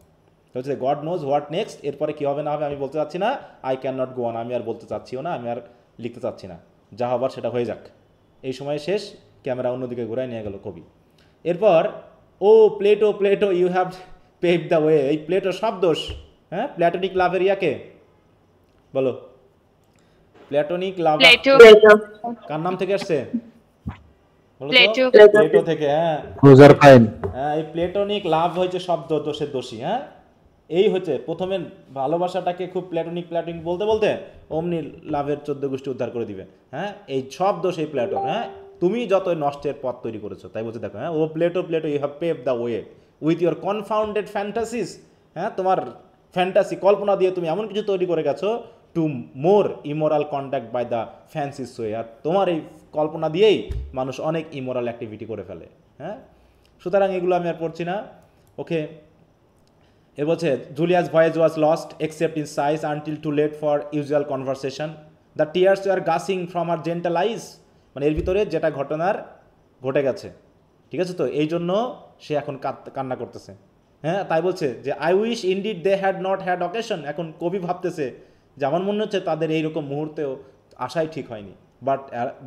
হচ্ছে গড নোজ হোয়াট নেক্সট, এরপরে কী হবে না হবে আমি বলতে চাচ্ছি না, I can not go on, আমি আর বলতে চাচ্ছিও না, আমি আর লিখতে চাচ্ছি না, যা হবার সেটা হয়ে যাক। এই সময় শেষ, ক্যামেরা অন্যদিকে ঘুরায় নিয়ে গেল কবি। এরপর O Plato Plato you have paved the way, এই প্লেটো সব দোষ, হ্যাঁ প্ল্যাটোনিক লাভের ইয়াকে বলো, প্ল্যাটোনিক লাভ কার নাম থেকে আসছে বলো তো? প্লেটো থেকে, হ্যাঁ হ্যাঁ এই প্লেটোনিক লাভ হয়েছে শব্দ দোষের দোষী। হ্যাঁ এই হচ্ছে প্রথমে ভালোবাসাটাকে খুব প্ল্যাটোনিক বলতে বলতে অমনি লাভের 14 গোষ্ঠী উদ্ধার করে দিবে। হ্যাঁ এই সব দোষ এই প্লেটোর, হ্যাঁ তুমি যত নষ্টের পথ তৈরি করেছো, তাই বলছে দেখো, হ্যাঁ O Plato you have paved the way with your confounded fantasies, হ্যাঁ তোমার ফ্যান্টাসি কল্পনা দিয়ে তুমি এমন কিছু তৈরি করে গেছো to more immoral contact by the fancies way, আর তোমার এই কল্পনা দিয়েই মানুষ অনেক ইমোরাল অ্যাক্টিভিটি করে ফেলে। হ্যাঁ সুতরাং এগুলো আমি আর পড়ছি না। ওকে এ বলছে Julia's voice was lost except in sighs until too late for usual conversation, the tears are gushing from her gentle eyes, মানে এর ভিতরে যেটা ঘটনার ঘটে গেছে, ঠিক আছে তো, এই জন্য সে এখন কান্না করতেছে। হ্যাঁ তাই বলছে যে I wish indeed they had not had occasion. এখন কবি ভাবতেছে যে আমার মনে হচ্ছে তাদের এইরকম মুহূর্তেও আসাই ঠিক হয়নি।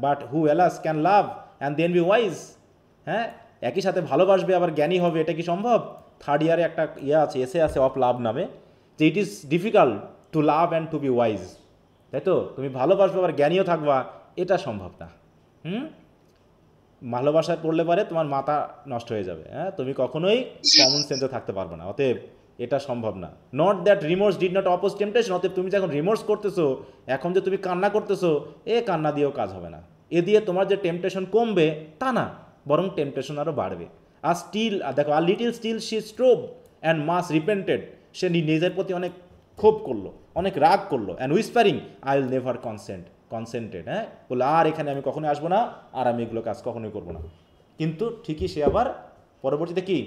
But who alas can love and then be wise. হ্যাঁ, একই সাথে ভালোবাসবে আবার জ্ঞানী হবে, এটা কি সম্ভব? থার্ড ইয়ারে একটা আছে, এসে আছে অফ লাভ নামে, যে it is difficult to love and to be wise. তাই তো, তুমি ভালোবাসবে আবার জ্ঞানীও থাকবা, এটা সম্ভব না। ভালোবাসায় পড়লে পারে তোমার মাথা নষ্ট হয়ে যাবে। হ্যাঁ, তুমি কখনোই কমন সেন্সে থাকতে পারবে না, অতএব এটা সম্ভব না। Not that remorse did not oppose temptation. অতএব তুমি যখন রিমোর্স করতেছো, এখন যে তুমি কান্না করতেছো, কান্না দিয়েও কাজ হবে না। দিয়ে তোমার যে টেম্পটেশন কমবে তা না, বরং টেম্পটেশন আরও বাড়বে। আর স্টিল দেখো, আর little still she strove and much repented. সে নিজের প্রতি অনেক ক্ষোভ করলো, অনেক রাগ করলো। And whispering I will never consented. হ্যাঁ, বললো আর এখানে আমি কখনোই আসবো না, আর আমি এগুলো কাজ কখনোই করবো না। কিন্তু ঠিকই সে আবার পরবর্তীতে কি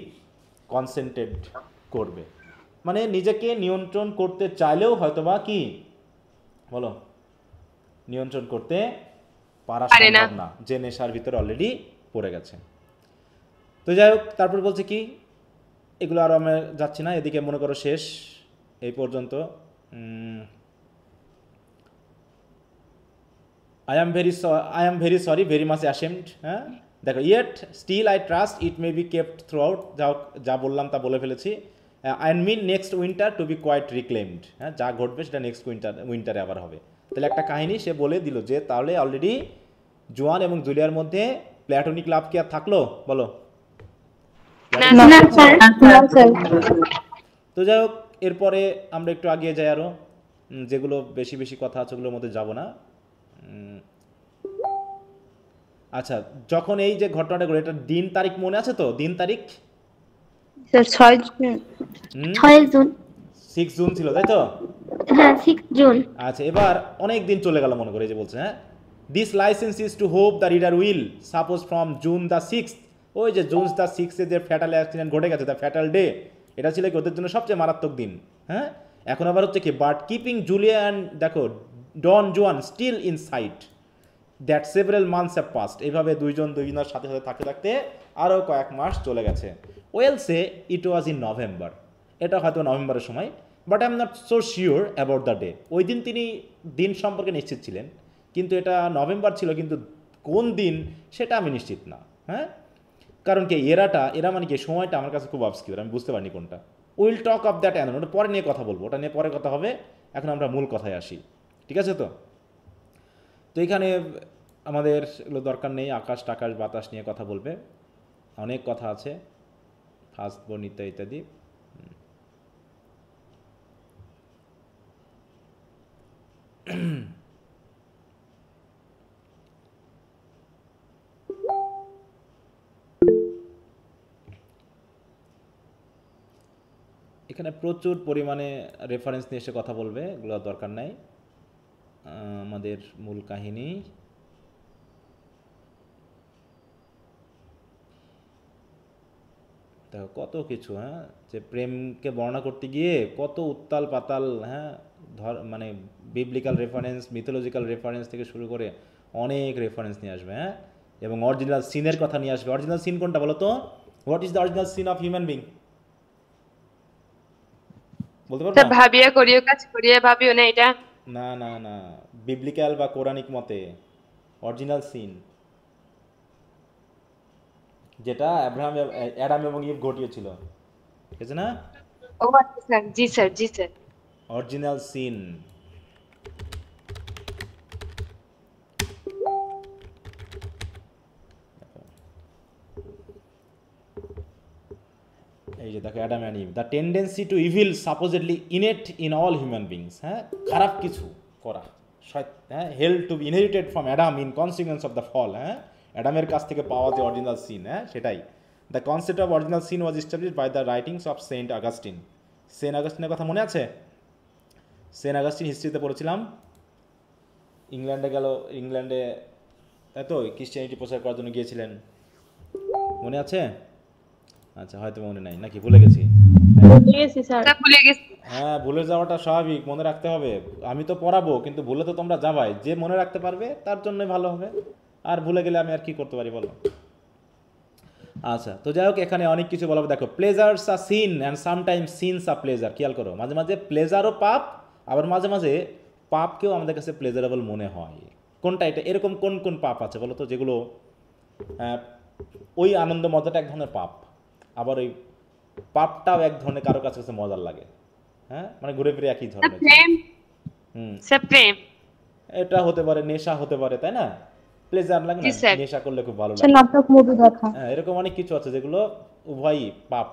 কনসেন্টেড করবে, মানে নিজেকে নিয়ন্ত্রণ করতে চাইলেও হয়তোবা কি বলো নিয়ন্ত্রণ করতে পারা সম্ভব না, যে নেশার ভিতরে অলরেডি পড়ে গেছে। তো যাই হোক, তারপর বলছে কি, এগুলো আরও আমরা যাচ্ছি না, এদিকে মনে করো শেষ এই পর্যন্ত। I am very sorry, very much ashamed. হ্যাঁ দেখো, yet still I trust it may be kept throughout. যা বললাম তা বলে ফেলেছি। I mean next winter to be quite reclaimed. হ্যাঁ, যা ঘটবে সেটা নেক্সট উইন্টারে আবার হবে। তাহলে একটা কাহিনী সে বলে দিল যে তাহলে অলরেডি জোয়ান এবং জুলিয়ার মধ্যে প্ল্যাটোনিক লাভ কি আর থাকলো বলো? তো যাই হোক, এরপরে আমরা একটু আগিয়ে যাই, আরও যেগুলো বেশি বেশি কথা আছে ওগুলোর মধ্যে যাব না। আচ্ছা, যখন এই যে ঘটনাটা ঘটে, এটা দিন তারিখ মনে আছে তো? দিন তারিখ 6 জুন। 6 জুন ছিল, তাই তো? হ্যাঁ, 6 জুন। আচ্ছা, এবার অনেক দিন চলে গেল মনে করে, যে বলছে হ্যাঁ, this licence is to hope the reader will suppose from June the 6th। ওই যে জুন দ্য 6-এ যে ফ্যাটাল অ্যাক্সিডেন্ট ঘটে গেছে, দ্য ফ্যাটাল ডে, এটা ছিল কি ওদের জন্য সবচেয়ে মারাত্মক দিন। হ্যাঁ, এখন আবার হচ্ছে কি, বাট কিপিং জুলিয়া অ্যান্ড দেখো Don Juan still in sight that several months have passed. এইভাবে দুইজনের সাথে সাথে থাকতে থাকতে আরও কয়েক মাস চলে গেছে। Well say it was in November, এটা হয়তো নভেম্বরের সময়, but I am not so sure about the day. ওই দিন তিনি দিন সম্পর্কে নিশ্চিত ছিলেন, কিন্তু এটা নভেম্বর ছিল, কিন্তু কোন দিন সেটা আমি নিশ্চিত না। হ্যাঁ, কারণ কি এরা মানে কি, সময়টা আমার কাছে খুব অবস্কিউর, আমি বুঝতে পারিনি কোনটা। Will talk of that an, ওটা পরে নিয়ে কথা বলবো, ওটা নিয়ে পরে কথা হবে। এখন আমরা মূল কথায় আসি, ঠিক আছে? তো এখানে আমাদের এগুলো দরকার নেই, আকাশ টাকাশ বাতাস নিয়ে কথা বলবে, অনেক কথা আছে, ফার্স্ট বোর্ন ইত্যাদি ইত্যাদি। এখানে প্রচুর পরিমাণে রেফারেন্স নিয়ে এসে কথা বলবে, এগুলো দরকার নাই। আমাদের মূল কাহিনী, দেখো কত কিছু, হ্যাঁ, যে প্রেমকে বর্ণনা করতে গিয়ে কত উত্তাল পাতাল, হ্যাঁ, মানে বিবলিক্যাল রেফারেন্স, মিথোলজিক্যাল রেফারেন্স থেকে শুরু করে অনেক রেফারেন্স নিয়ে আসবে। হ্যাঁ, এবং অরিজিনাল সিনের কথা নিয়ে আসবে। অরিজিনাল সিন কোনটা বলো তো? What is the original sin of human being? বলতে পারো? ভাবিয়া করিও কাজ করিয়া ভাবিও না, এটা না না না, বিবলিক্যাল বা কোরআনিক মতে অরিজিনাল সিন, যেটা অ্যাডাম এবং ইভ ঘটিয়েছিল, ঠিক আছে না? ও আচ্ছা স্যার, জি স্যার, জি স্যার। অরিজিনাল সিন, এই যে দেখো, Adam and Eve, the tendency to evil supposedly innate in all human beings. হ্যাঁ, খারাপ কিছু করা, হ্যাঁ, held to be inherited from Adam in consequence of the fall. হ্যাঁ, অ্যাডামের কাছ থেকে পাওয়া যে অরিজিনাল সিন, হ্যাঁ, সেটাই। The concept of original sin was established by the writings of Saint Augustine. Saint আগাস্টিনের কথা মনে আছে? সেন্ট আগাস্টিন হিস্ট্রিতে পড়েছিলাম, ইংল্যান্ডে তাই তো খ্রিস্টিয়ানিটি প্রচার করার জন্য গিয়েছিলেন, মনে আছে? আচ্ছা, হয়তো মনে নাই, নাকি ভুলে গেছি? হ্যাঁ, ভুলে যাওয়াটা স্বাভাবিক, মনে রাখতে হবে। আমি তো পড়াবো, কিন্তু ভুলে তো তোমরা যাবাই। যে মনে রাখতে পারবে তার জন্যই ভালো হবে, আর ভুলে গেলে আমি আর কি করতে পারি বলো? আচ্ছা, তো যাই হোক এখানে অনেক কিছু বলা হবে। দেখো, pleasures are sin and sometimes sins are pleasure. খেয়াল করো, মাঝে মাঝে প্লেজারও পাপ, আবার মাঝে মাঝে পাপকেও আমাদের কাছে প্লেজারেবল মনে হয়। কোনটা এটা? এরকম কোন কোন পাপ আছে বলো তো, যেগুলো ওই আনন্দ মজাটা এক ধরনের পাপ, আবার ওই পাপটাও এক ধরনের কারো কাছে কাছে মজার লাগে। হ্যাঁ, মানে ঘুরে ফিরে একই ধরনের। প্রেম হুম, স্যার, প্রেম। এটা হতে পারে, নেশা হতে পারে, তাই না? প্লেজার লাগে না, জি, স্যার। নেশা করলে খুব ভালো সে লাগে। নাটক মুভি দেখা। হ্যাঁ, এরকম অনেক কিছু আছে যেগুলো উভয়ই পাপ।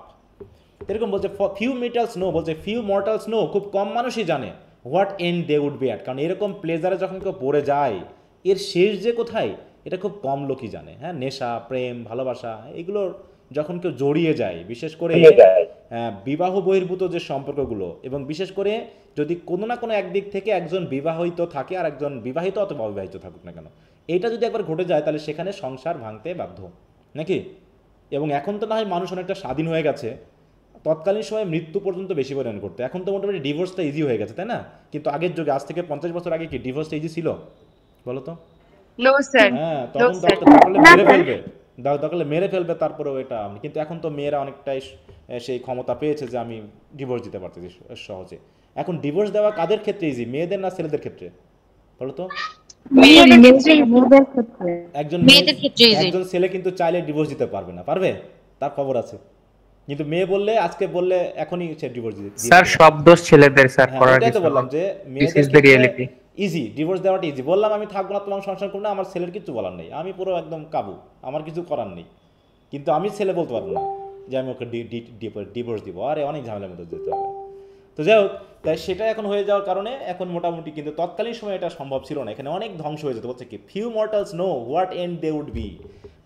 এরকম বলছে ফিউ মিটালস নো, বলছে ফিউ মর্টালস নো, খুব কম মানুষই জানে what end they would be at. কারণ এরকম প্লেজারে যখন কেউ পড়ে যায়, এর শেষ যে কোথায় এটা খুব কম লোকই জানে। হ্যাঁ, নেশা, প্রেম, ভালোবাসা, এগুলো যখন কেউ জড়িয়ে যায়, বিশেষ করে বিবাহ বহির্ভূত যে সম্পর্কগুলো, এবং বিশেষ করে যদি কোনো না কোনো একদিক থেকে একজন বিবাহিত থাকে আর একজন বিবাহিত অথবা অবিবাহিত থাকুক না কেন, এইটা যদি একবার ঘটে যায় তাহলে সেখানে সংসার ভাঙতে বাধ্য, নাকি? এবং এখন তো না হয় মানুষ অনেকটা স্বাধীন হয়ে গেছে, তৎকালীন সময় মৃত্যু পর্যন্ত বেশি পরিমাণ করতে। এখন তো মোটামুটি ডিভোর্সটা ইজি হয়ে গেছে, তাই না? কিন্তু আগের যুগে, আজ থেকে 50 বছর আগে কি ডিভোর্সটা ইজি ছিল বলো তো? নো স্যার, হ্যাঁ, নো তখন স্যার। দরকার মেরে ফেলবে তারপরেও এটা। কিন্তু এখন তো মেয়েরা অনেকটাই সেই ক্ষমতা পেয়েছে যে আমি ডিভোর্স দিতে পারতেছি সহজে। এখন ডিভোর্স দেওয়া কাদের ক্ষেত্রে ইজি, মেয়েদের না ছেলেদের ক্ষেত্রে বলো তো? মেয়েদের ক্ষেত্রে। একজন মেয়েদের ক্ষেত্রে easy। একজন ছেলে কিন্তু চাইলে ডিভোর্স দিতে পারবে না, পারবে? তার খবর আছে। কিন্তু মেয়ে বললে, আজকে বললে এখনই সে ডিভোর্স দিয়ে স্যার দিবে। সব দোষ ছেলেদের, স্যার হ্যাঁ, করার এটাই তো কিছু বললাম না। যে দিস মেয়েদের is the reality. Easy, divorce দেওয়াটা ইজি। বললাম আমি থাকবো না, তোমার সংসার করবো না, আমার ছেলের কিছু বলার নেই, আমি পুরো একদম কাবু, আমার কিছু করার নেই। কিন্তু আমি ছেলে বলতে পারবো না যে আমি ওকে ডিভোর্স দিব, আরে অনেক ঝামেলার মধ্যে যেতে হবে। তো যাই হোক, তাই সেটা এখন হয়ে যাওয়ার কারণে এখন মোটামুটি, কিন্তু তৎকালীন সময় এটা সম্ভব ছিল না, এখানে অনেক ধ্বংস হয়ে যেত। বলছে কি, few mortals know what end they would be,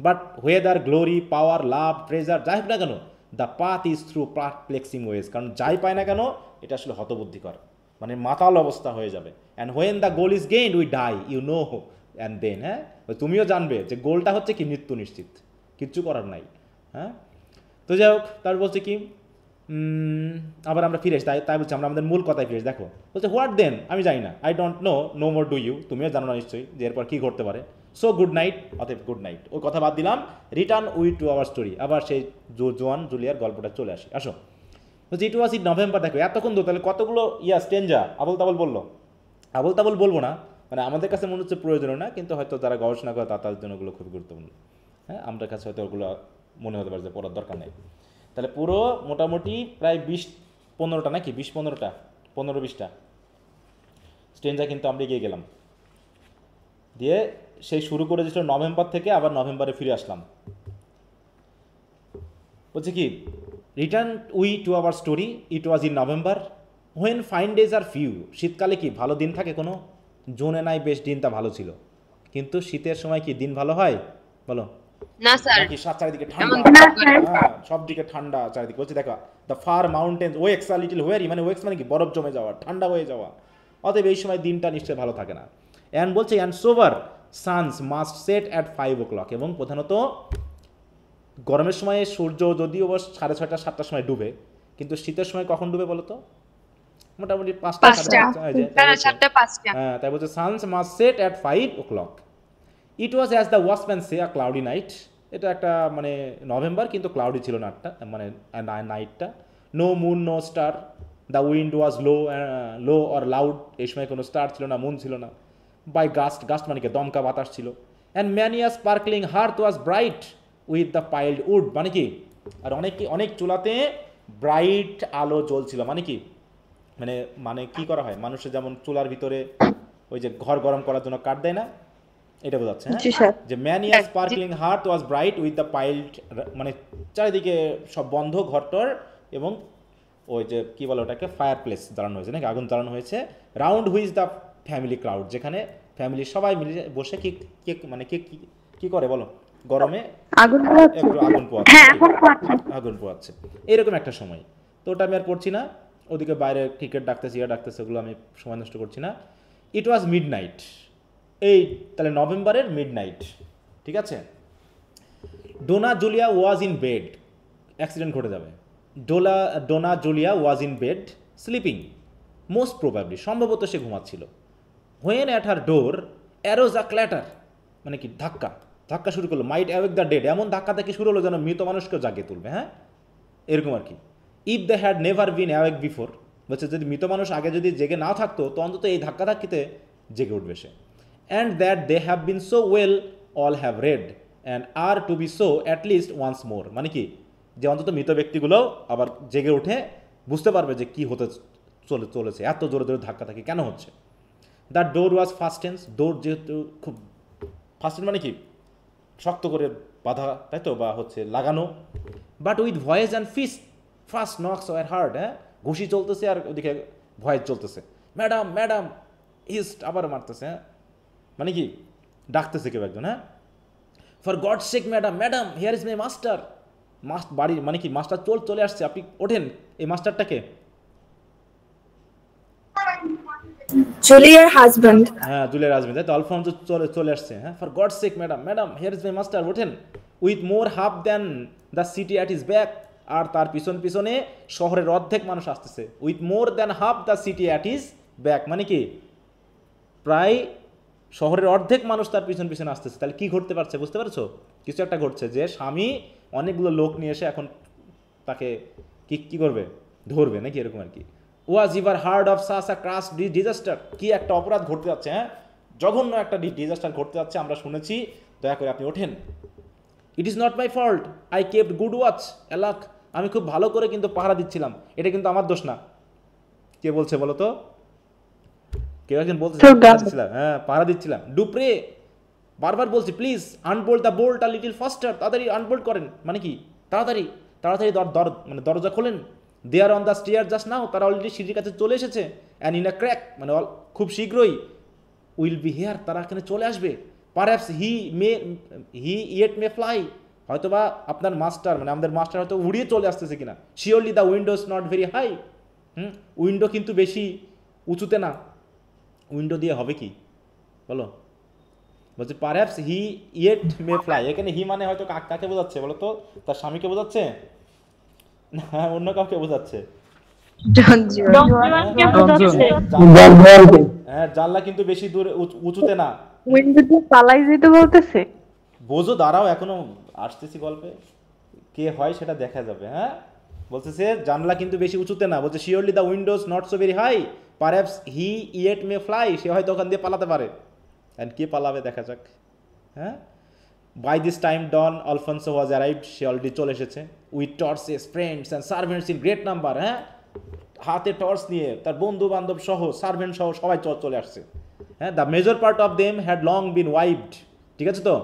but whether glory, power, love, treasure, যাই হোক না কেন, the path is through perplexing ways. কারণ যাই পায় না কেন এটা আসলে হতবুদ্ধিকর, মানে মাতাল অবস্থা হয়ে যাবে। And when the goal is gained we die, you know, and then, হ্যাঁ, তুমিও জানবে যে গোলটা হচ্ছে কি, মৃত্যু নিশ্চিত, কিচ্ছু করার নাই। হ্যাঁ, তো যাই হোক, তার বলছে কি, আবার আমরা ফিরে আসি, তাই বলছি আমরা আমাদের মূল কথায় ফিরে আসি। দেখো, বলছে হোয়াট দেন, আমি জানি না, I don't know, no more do you, তুমিও জানো না নিশ্চয়ই যে এরপর কী ঘটতে পারে। সো গুড নাইট, অতএব গুড নাইট, ওই কথা বাদ দিলাম, return we to our story. আবার সেই জোয়ান জুলিয়ার গল্পটা চলে আসি, আসো। বলছি ইট ওয়াজ ইন নভেম্বর। দেখো এতক্ষণ তো তাহলে কতগুলো স্টেঞ্জা আবল তাবল বললো। আবল তাবল বলবো না, মানে আমাদের কাছে মনে হচ্ছে প্রয়োজনীয় না, কিন্তু হয়তো যারা গবেষণা করে তাদের জন্য ওগুলো খুব গুরুত্বপূর্ণ। হ্যাঁ, আমাদের কাছে হয়তো ওগুলো মনে হতে পারে যে পড়ার দরকার নেই। তাহলে পুরো মোটামুটি প্রায় 20-15টা নাকি 20-15টা 15-20টা স্টেঞ্জা কিন্তু আমরা এগিয়ে গেলাম। দিয়ে সেই শুরু করে দিয়েছিল নভেম্বর থেকে, আবার নভেম্বরে ফিরে আসলাম। বলছে কি, return we to our story, it was in November when fine days are few. শীতকালে কি ভালো দিন থাকে কোনো? জুনে নাই বেশ দিনটা ভালো ছিল, কিন্তু শীতের সময় কি দিন ভালো হয় বলো? না স্যার, নাকি চারিদিকে ঠান্ডা, সব দিকে ঠান্ডা চারিদিকে। বলছে দেখো, the far mountains wax a little weary, মানে ওয়েক্স মানে কি, বরফ জমে যাওয়া, ঠান্ডা হয়ে যাওয়া, অতএব এই সময় দিনটা নিশ্চয়ই ভালো থাকে না। অ্যান্ড বলছে and sober suns must set at 5 o'clock, এবং প্রধানত গরমের সময় সূর্য যদিও 6:30 7টার সময় ডুবে, কিন্তু শীতের সময় কখন ডুবে বলো তো? মোটামুটি 5টা 5:30 হ্যাঁ, তাই বলছে suns must set at 5 o'clock। It was as the watchman say a cloudy night. এটা একটা মানে নভেম্বর, কিন্তু ক্লাউডি ছিল নাটটা, মানে নাইটটা। No moon, no star, the wind was low or loud, এই সময় কোনো স্টার ছিল না, মুন ছিল না। বাই গাস্ট মানে কি, দমকা বাতাস ছিল। And many a sparkling hearth was bright with the piled wood, মানে কি, আর অনেক চুলাতে ব্রাইট আলো জ্বলছিল, মানে কি, মানে কি করা হয় মানুষের, যেমন চুলার ভিতরে ওই যে ঘর গরম করার জন্য কাঠ দেয় না, এটা বোঝাচ্ছে। হ্যাঁ, যে many a sparkling hearth was bright with the piled, মানে চারিদিকে সব বন্ধ ঘরটর, এবং ওই যে কি বলে ওটাকে, ফায়ার প্লেস জ্বালানো হয়েছে নাকি, আগুন জ্বালানো হয়েছে। Round which the family crowd, যেখানে ফ্যামিলি সবাই মিলে বসে কি করে বলো, গরমে একটু আগুন পোয়াচ্ছে, এরকম একটা সময়। তো ওটা আমি আর পড়ছি না, ওদিকে বাইরে ক্রিকেট ডাকতেছে, ডাকতেছে, ওগুলো আমি সময় নষ্ট করছি না। ইট ওয়াজ মিড নাইট, এই তাহলে নভেম্বরের মিড নাইট, ঠিক আছে। Donna Julia was in bed, accident ঘটে যাবে। Donna Julia was in bed sleeping, most probably, সম্ভবত সে ঘুমাচ্ছিল। When at her door arose a clatter, মানে কি ধাক্কা, ধাক্কা শুরু করলো, মাইট অ্যাওয়েক দ্য ডেড, এমন ধাক্কা থেকে শুরু হলো যেন মৃত মানুষকেও জাগিয়ে তুলবে, হ্যাঁ এরকম আর কি। If they had never been awake before, বলছে যদি মৃত মানুষ আগে যদি জেগে না থাকতো তো অন্তত এই ধাক্কাধাক্কিতে জেগে উঠবে সে। And that they have been so well all have read and are to be so at least once more, মানে কি যে অন্তত মৃত ব্যক্তিগুলো আবার জেগে উঠে বুঝতে পারবে যে কী হতে চলেছে, এত জোরে জোরে ধাক্কাধাক্কি কেন হচ্ছে। দ্য ডোর ওয়াজ ফাস্টেন্স, ডোর যেহেতু খুব ফাস্টেন মানে কি শক্ত করে বাঁধা, তাই তো, বা হচ্ছে লাগানো। But with voice and fist first knocks were hard, হ্যাঁ ঘুষি চলতেছে আর ওদিকে ভয়েস চলতেছে, ম্যাডাম ম্যাডাম হিস্ট আবার মারতেছে, হ্যাঁ মানে কি ডাকতেছে কেউ একজন, হ্যাঁ for God sake madam madam here is my master, বাড়ির মানে কি মাস্টার চলে আসছে, আপনি ওঠেন, এই মাস্টারটাকে জুলিয়ার হাজব্যান্ড, হ্যাঁ জুলিয়ার হাজব্যান্ড, তাই তো আলফোনসো চলে আসছে, হ্যাঁ for God sake madam madam here is my master, ওঠেন। With more half than the city at is back, আর তার পিছনে শহরের অর্ধেক মানুষ আসতেছে। With more than half the city at is back মানে কি প্রায় শহরের অর্ধেক মানুষ তার পিছনে আসতেছে। তাহলে কি ঘটতে পারছে বুঝতে পারছো? কিছু একটা ঘটছে যে স্বামী অনেকগুলো লোক নিয়ে এসে এখন তাকে কি করবে, ধরবে নাকি এরকম আর কি। Was ever heard of such a crass disaster, কি একটা অপরাধ ঘটতে যাচ্ছে, হ্যাঁ জঘন্য একটা ডিজাস্টার ঘটতে যাচ্ছে, আমরা শুনেছি, দয়া করে আপনি ওঠেন। It is not my fault, I kept good watch alack, আমি খুব ভালো করে কিন্তু পাহারা দিচ্ছিলাম, এটা কিন্তু আমার দোষ না। কে বলছে বলো তো? কেউ একজন বলছে হ্যাঁ পাহারা দিচ্ছিলাম। ডুপ্রে বারবার বলছি please unbolt the bolt a little faster, তাড়াতাড়ি আনবোল্ট করেন মানে কি তাড়াতাড়ি মানে দরজা খোলেন। They are on the stair just now, তারা অলরেডি সিঁড়ির কাছে চলে এসেছে। অ্যান্ড ইন আ ক্র্যাক মানে খুব শীঘ্রই উইল বি হেয়ার, তারা এখানে চলে আসবে। Perhaps he yet may fly, হয়তোবা আপনার মাস্টার মানে আমাদের মাস্টার হয়তো উড়িয়ে চলে আসতেছে কিনা। Surely the windows not very high, window কিন্তু বেশি উঁচুতে না, উইন্ডো দিয়ে হবে কি বলো? বলছে perhaps he yet may fly, এখানে হি মানে হয়তো কাকে বোঝাচ্ছে বলো তো? তার স্বামীকে বোঝাচ্ছে না অন্য কাউকে বোঝাচ্ছে? হ্যাঁ জানলা কিন্তু বেশি দূর উঁচুতে না, উইন্ডো দিয়ে পালাই যেতে বলতেছে। বোঝো দাঁড়াও এখনো আসতেছি গল্পে, কে হয় সেটা দেখা যাবে। হ্যাঁ বলতেছে জানলা কিন্তু বেশি উঁচুতে না, বলছে surely the windows not so very high, perhaps he yet may fly, সে হয়তো ওখান দিয়ে পালাতে পারে। অ্যান্ড কে পালাবে দেখা যাক। হ্যাঁ by this time Don Alfonso was arrived, সে অলরেডি চলে এসেছে। With torches friends and servants in great number, হ্যাঁ হাতে টর্চ নিয়ে তার বন্ধু বান্ধব সহ সার্ভেন্ট সহ সবাই চলে আসছে। হ্যাঁ the major part of them had long been wived, ঠিক আছে তো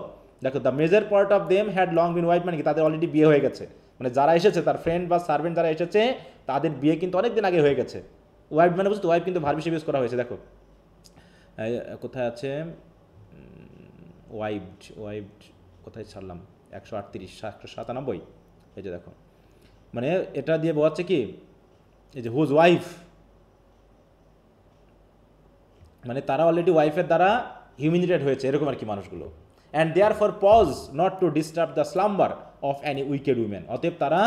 দেখো the major part of them had long been wived মানে কি তাদের অলরেডি বিয়ে হয়ে গেছে, মানে যারা এসেছে তার ফ্রেন্ড বা সার্ভেন্ট যারা এসেছে তাদের বিয়ে কিন্তু অনেক দিন আগে হয়ে গেছে। ওয়াইফ মানে বুঝতো, ওয়াইফ কিন্তু ভার্ব হিসেবে ইউজ করা হয়েছে। দেখো কোথায় আছে ওয়াইফড কোথায় ছাড়লাম, 138 197, এই যে দেখো মানে এটা দিয়ে বোঝাচ্ছে কি এই যে হুজ ওয়াইফ মানে তারা অলরেডি ওয়াইফের দ্বারা হিউমিলিয়েটেড হয়েছে এরকম আর কি মানুষগুলো। And therefore paused not to disturb the slumber of any wicked women, অতএব তারা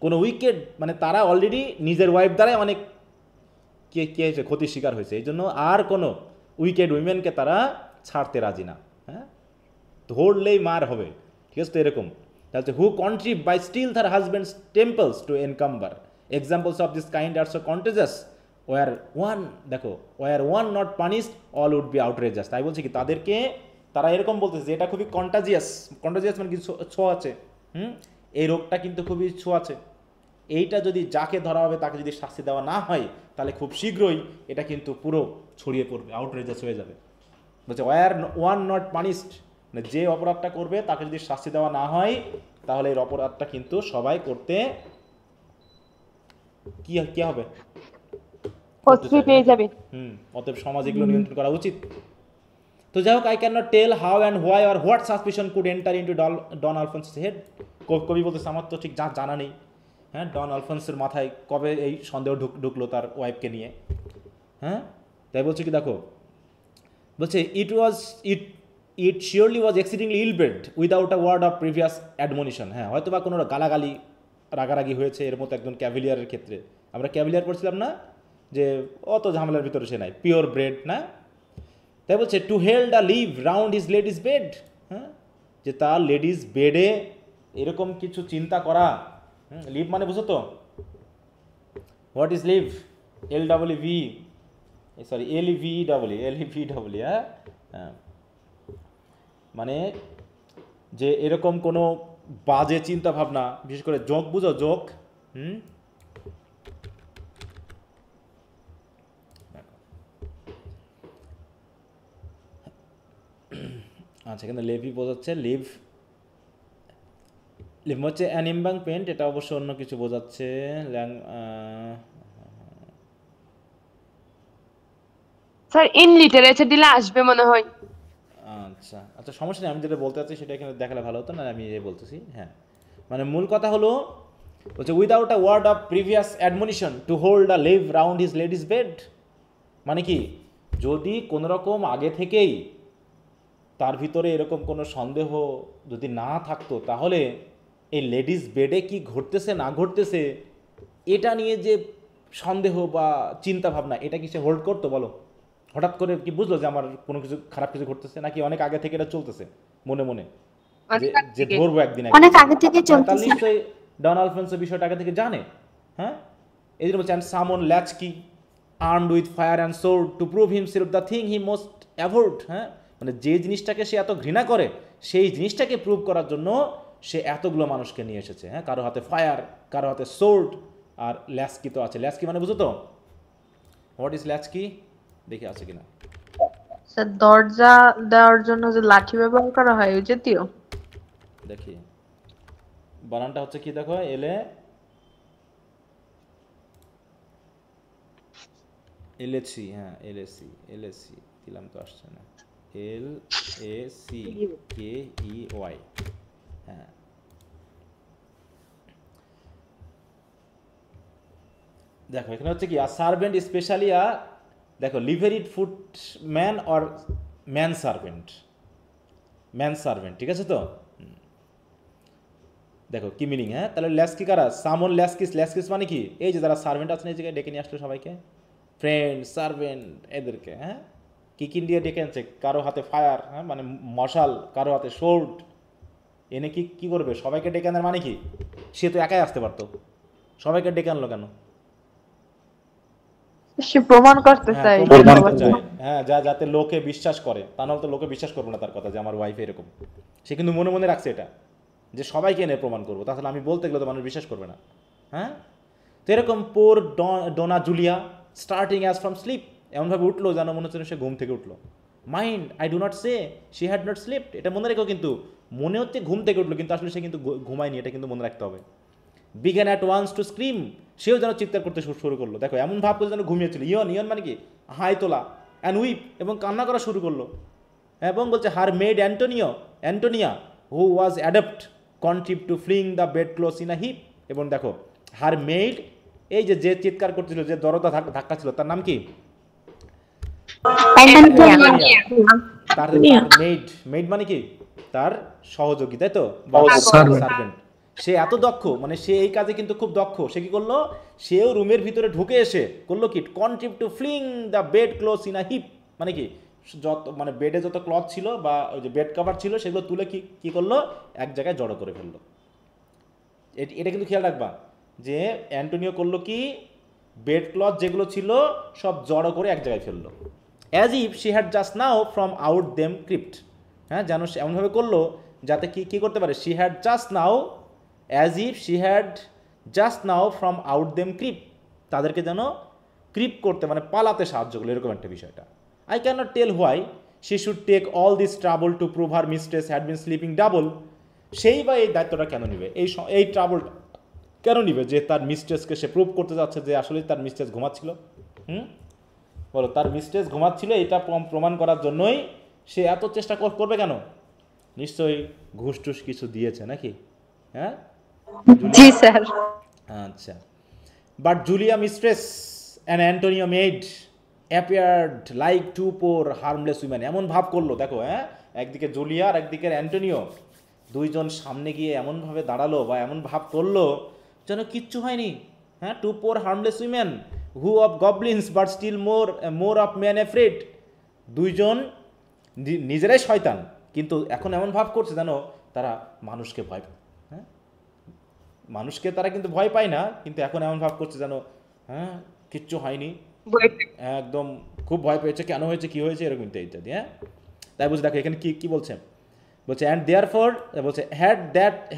কোনো উইকেড মানে তারা অলরেডি নিজের ওয়াইফ দ্বারাই অনেক কে হয়েছে ক্ষতির শিকার হয়েছে, এই জন্য আর কোনো উইকেড উইমেনকে তারা ছাড়তে রাজি না। হ্যাঁ ধরলেই মার হবে, ঠিক আছে তো এরকম। তাহলে who contrive by still their husbands temples to encumber, examples of this kind are so contagious were one, দেখো were one not punished all would be outrageous. তাই বলছে কি তাদেরকে তারা এরকম বলতেছে যে এটা খুবই কন্টাজিয়াস মানে কিছু ছোঁয়াচে, এই রোগটা কিন্তু খুবই ছোঁয়াচে, এইটা যদি যাকে ধরা হবে তাকে যদি শাস্তি দেওয়া না হয় তাহলে খুব শীঘ্রই এটা কিন্তু পুরো ছড়িয়ে পড়বে, আউটরেজাস হয়ে যাবে। বলছে ওয়ান নট পানিশড মানে যে অপরাধটা করবে তাকে যদি শাস্তি দেওয়া না হয় তাহলে এর অপরাধটা কিন্তু সবাই করতে কি হবে, পেয়ে যাবে। অতএব সমাজ এগুলো নিয়ন্ত্রণ করা উচিত। তো যাই হোক, I can not tell how and why or what suspicion could enter into Don Alfonso's head. কবি বলতেছে আমার তো ঠিক জানা নেই, হ্যাঁ ডন আলফোন্সের মাথায় কবে এই সন্দেহ ঢুকলো তার ওয়াইফকে নিয়ে। হ্যাঁ তাই বলছে কি দেখো, বলছে it surely was exceedingly ill bred without a word of previous admonition. হ্যাঁ হয়তো বা কোনো গালাগালি রাগারাগি হয়েছে এর মতো একজন ক্যাভিলিয়ারের ক্ষেত্রে, আমরা ক্যাভিলিয়ার পড়ছিলাম না যে অত ঝামেলার ভিতরে সে নাই, পিওর ব্রেড না। তাই বলছে to held a live round his lady's bed, হ্যাঁ, যে তার লেডিস বেডে এরকম কিছু চিন্তা করা। লিভ মানে বুঝো তো, what is leave? LWV, sorry LEVW, হ্যাঁ, মানে যে এরকম কোনো বাজে চিন্তা ভাবনা, বিশেষ করে জোক, বুঝো জোক? আচ্ছা, এখানে লেভি বোঝাচ্ছে, লিভ হচ্ছে অ্যান এমবাঙ্কমেন্ট, এটা অবশ্য অন্য কিছু বোঝাচ্ছে। স্যার ইন লিটারেচার দিলে আসবে মনে হয়। আচ্ছা আচ্ছা, সমস্যা নেই, আমি যেটা বলতে চাচ্ছি সেটা এখানে দেখালে ভালো হতো না, আমি বলতেছি। হ্যাঁ, মানে মূল কথা হলো হচ্ছে without a word of previous admonition to hold a live round his lady's bed. মানে কি, যদি কোনো রকম আগে থেকেই তার ভিতরে এরকম কোনো সন্দেহ যদি না থাকতো, তাহলে এই লেডিস বেডে কি ঘটতেছে না ঘটতেছে এটা নিয়ে যে সন্দেহ বা চিন্তা ভাবনা, এটা কি সে হোল্ড করতো বলো? হঠাৎ করে কি বুঝলো যে আমার কোনো কিছু খারাপ কিছু ঘটতেছে, নাকি অনেক আগে থেকে এটা চলতেছে মনে মনে, যে ধরবো একদিন? অনেক আগে থেকে তার চলতেছে। নিশ্চয়ই ডন আলফোন্সো বিষয়টা আগে থেকে জানে। হ্যাঁ, এই জন্য বলছে, সামন ল্যাচকি armed with fire and sword to prove himself the thing he most avoid. হ্যাঁ, মানে যে জিনিসটাকে সে এত ঘৃণা করে, সেই জিনিসটাকে প্রুভ করার জন্য সে এতগুলো মানুষকে নিয়ে এসেছে। হ্যাঁ, কারো হাতে ফায়ার, কারো হাতে সোর্ড, আর ল্যাচকি তো আছে। ল্যাচকি মানে বুঝো তো, হোয়াট ইজ ল্যাচকি? দেখে আছে কিনা। স্যার দরজা দেওয়ার জন্য যে লাঠি ব্যবহার করা হয় ওই জাতীয়। দেখি বানানটা হচ্ছে কি, দেখো, LAC, হ্যাঁ LAC দিলাম তো আসছে না, LACKEY। হ্যাঁ, দেখো এখানে হচ্ছে কি, সার্ভেন্ট স্পেশালি দেখো লিভারিড ফুটম্যান অর ম্যান সার্ভেন্ট, ঠিক আছে তো? দেখো কি মিনিং। হ্যাঁ, তাহলে ল্যাস্কি কারা? সামন ল্যাস্কিস মানে কি, এই যে যারা সার্ভেন্ট আছেন এই জায়গায় ডেকে নিয়ে আসলো সবাইকে, ফ্রেন্ড, সার্ভেন্ট, এদেরকে। হ্যাঁ, কি দিয়ে ডেকে আনছে? কারো হাতে ফায়ার, হ্যাঁ মানে মশাল, কারো হাতে সোর্ড, এনে কি করবে? সবাইকে ডেকে আনার মানে কি? সে তো একাই আসতে পারতো, সবাইকে ডেকে আনলো কেন? সে প্রমাণ করতে চায়। হ্যাঁ, যাতে লোকে বিশ্বাস করে, তা নাহলে তো লোকে বিশ্বাস করবে না তার কথা যে আমার ওয়াইফ এরকম। সে কিন্তু মনে মনে রাখছে এটা, যে সবাইকে এনে প্রমাণ করবো, তাহলে আমি বলতে গেলে তো মানুষ বিশ্বাস করবে না। হ্যাঁ, তো এরকম poor Donna Julia starting as from sleep, এমনভাবে উঠলো যেন মনে হচ্ছে সে ঘুম থেকে উঠলো। Mind, I do not say she had not slept, এটা মনে রেখো, কিন্তু মনে হচ্ছে ঘুম থেকে উঠলো, কিন্তু আসলে সে কিন্তু ঘুমায়নি, এটা কিন্তু মনে রাখতে হবে। Began at once to scream, সেও যেন চিৎকার করতে শুরু করলো। দেখো এমন ভাব করে যেন ঘুমিয়েছিল। ইয়ন মানে কি, হাই তোলা, অ্যান্ড উইপ, এবং কান্না করা শুরু করলো। এবং বলছে her maid Antonia who was adept contrive to fling the bed clothes in a heap. এবং দেখো হার মেড, এই যে চিৎকার করছিল, যে দরজা ধাক্কা ছিল, তার নাম কি? তার মেড মানে কি, তার সহযোগী, তাই তো, সার্ভেন্ট। সে এত দক্ষ, মানে সে এই কাজে কিন্তু খুব দক্ষ। সে কি করলো? সেও রুমের ভিতরে ঢুকে এসে করলো কি, contrive to fling the bed cloth in a heap, মানে কি, যত মানে বেডে যত ক্লথ ছিল বা ওই যে বেড কভার ছিল, সেগুলো তুলে কি করলো, এক জায়গায় জড়ো করে ফেললো। এটা কিন্তু খেয়াল রাখবা, যে অ্যান্টোনিও করলো কি, বেড ক্লথ যেগুলো ছিল সব জড়ো করে এক জায়গায় ফেললো, as if she had just now from out them crept. হ্যাঁ, যেন সে এমনভাবে করলো যাতে কি করতে পারে, she had just now, as if she had just now from out them creep, তাদেরকে যেন ক্রিপ করতে, মানে পালাতে সাহায্য করলো, এরকম একটা বিষয়টা। I can not tell why she should take all this trouble to prove her mistress had been sleeping double. সেই বা এই দায়িত্বটা কেন নিবে, এই ট্রাবলটা কেন নিবে, যে তার মিস্ট্রেসকে সে প্রুভ করতে যাচ্ছে যে আসলে তার মিস্ট্রেস ঘুমাচ্ছিল। বলো, তার মিস্ট্রেস ঘুমাচ্ছিল, এটা প্রমাণ করার জন্যই সে এত চেষ্টা করবে কেন? নিশ্চয়ই ঘুষ টুস কিছু দিয়েছে নাকি? হ্যাঁ, জি স্যার। আচ্ছা, but Julia mistress and Antonio made appeared like to poor harmless women. এমন ভাব করলো, দেখো, হ্যাঁ, একদিকে জুলিয়া আর একদিকে অ্যান্টোনিও, দুইজন সামনে গিয়ে এমনভাবে দাঁড়ালো বা এমন ভাব করলো যেন কিচ্ছু হয়নি। হ্যাঁ, two poor harmless women who of goblins but still more of man afraid. দুইজন নিজেরাই শয়তান, কিন্তু এখন এমন ভাব করছে যেন তারা মানুষকে ভয় পায়। হ্যাঁ, মানুষকে তারা কিন্তু ভয় পায় না, কিন্তু এখন এমন ভাব করছে যেন হ্যাঁ কিচ্ছু হয়নি, একদম খুব ভয় পেয়েছে, কেন হয়েছে, কি হয়েছে, এরকম ইত্যাদি। হ্যাঁ, তাই বলছে দেখো এখানে কি কি বলছে, বলছে অ্যান্ড দেয়ার ফর, বলছে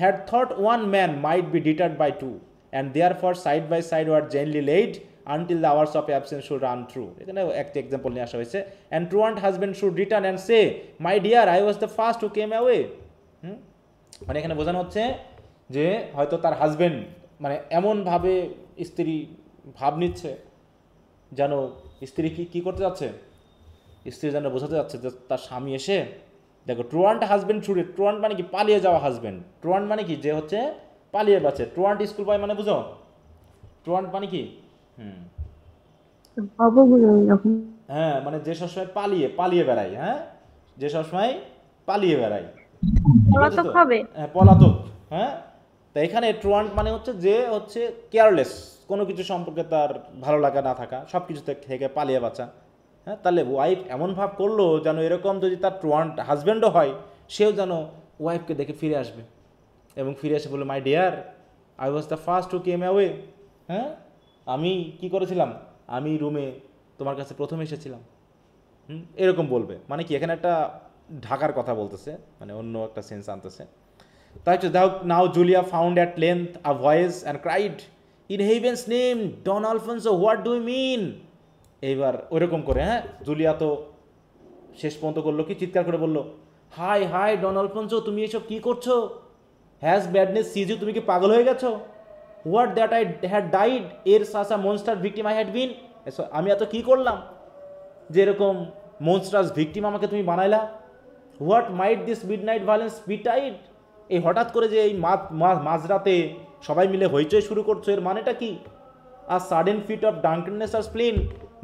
had thought one man might be deterred by two and therefore side by side were gently laid until the hours of absence should run through. এখানে একটা এক্সাম্পল নিয়ে আসা হয়েছে, and truant husband should return and say my dear I was the first who came away. মানে এখানে বোঝানো হচ্ছে যে হয়তো তার হাজব্যান্ড মানে এমনভাবে স্ত্রী ভাব নিচ্ছে যেন স্ত্রী কি করতে যাচ্ছে, স্ত্রী যেন বোঝাতে যাচ্ছে যে তার স্বামী এসে, দেখো ট্রুয়ান্ট হাজব্যান্ড ছুড়ে, ট্রুয়ান্ট মানে কি পালিয়ে যাওয়া হাজব্যান্ড, ট্রুয়ান্ট মানে কি যে হচ্ছে পালিয়ে বাঁচে, ট্রুয়ান্ট স্কুল বয় মানে বুঝো, ট্রুয়ান্ট মানে কি অবগুলো এরকম। হ্যাঁ মানে যে সবসময় পালিয়ে বেড়ায়, হ্যাঁ যে সবসময় পালিয়ে বেড়ায়, ঠিক আছে তো, হ্যাঁ পলাতক। হ্যাঁ, তা এখানে ট্রুয়ান্ট মানে হচ্ছে যে হচ্ছে কেয়ারলেস, কোনো কিছু সম্পর্কে তার ভালো লাগা না থাকা, সব কিছু থেকে পালিয়ে বাঁচা। হ্যাঁ, তাহলে ওয়াইফ এমন ভাব করলো যেন এরকম যদি তার ট্রুয়ান্ট হাজব্যান্ডও হয়, সেও যেন ওয়াইফকে দেখে ফিরে আসবে এবং ফিরে এসে বললো মাই dear I was the first who came away. হ্যাঁ, আমি কি করেছিলাম, আমি রুমে তোমার কাছে প্রথমে এসেছিলাম। এরকম বলবে, মানে কি এখানে একটা ঢাকার কথা বলতেছে, মানে অন্য একটা সেন্স আনতেছে। তাই তো now Julia found at length a voice and cried in heaven's name Don Alfonso what do you mean. এইবার ওইরকম করে, হ্যাঁ জুলিয়া তো শেষ পর্যন্ত করলো কি, চিৎকার করে বললো হাই হাই ডন আলফোন্সো তুমি এসব কী করছো, হ্যাজ ব্যাডনেস সিজ ইউ, তুমি কি পাগল হয়ে গেছো, what that I had died এর সাসা monster victim I had been, আমি এত কী করলাম যে এরকম মনস্টার্স ভিকটিম আমাকে তুমি বানাইলা, what might this midnight violence betide, এই হঠাৎ করে যে এই মাঝরাতে সবাই মিলে হইচই শুরু করছো, এর মানেটা কি, আর sudden fit of drunkenness or spleen,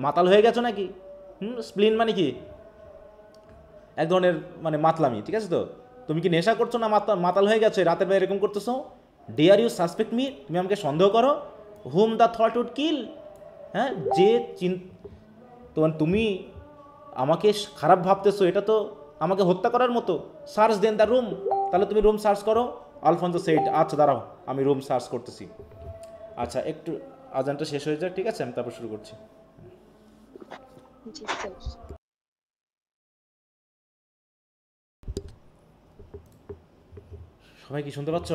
মাতাল হয়ে গেছো নাকি। স্প্লিন মানে কি এক ধরনের মানে মাতলামি, ঠিক আছে তো, তুমি কি নেশা করছো না মাতাল হয়ে গেছো, রাতের বেলা এরকম করতেছো, ডিয়ার ইউ সাসপেক্ট মি, তুমি আমাকে সন্দেহ করো, হুম দ্য থট উড কিল, হ্যাঁ যে তোমার তুমি আমাকে খারাপ ভাবতেছো, এটা তো আমাকে হত্যা করার মতো, সার্চ দেন দ্য রুম, তাহলে তুমি রুম সার্চ করো। আলফোন্সো সেড, আচ্ছা দাঁড়াও আমি রুম সার্চ করতেছি, আচ্ছা একটু আজানটা শেষ হয়ে যাক, ঠিক আছে আমি তারপর শুরু করছি। সবাই কি শুনতে পাচ্ছ?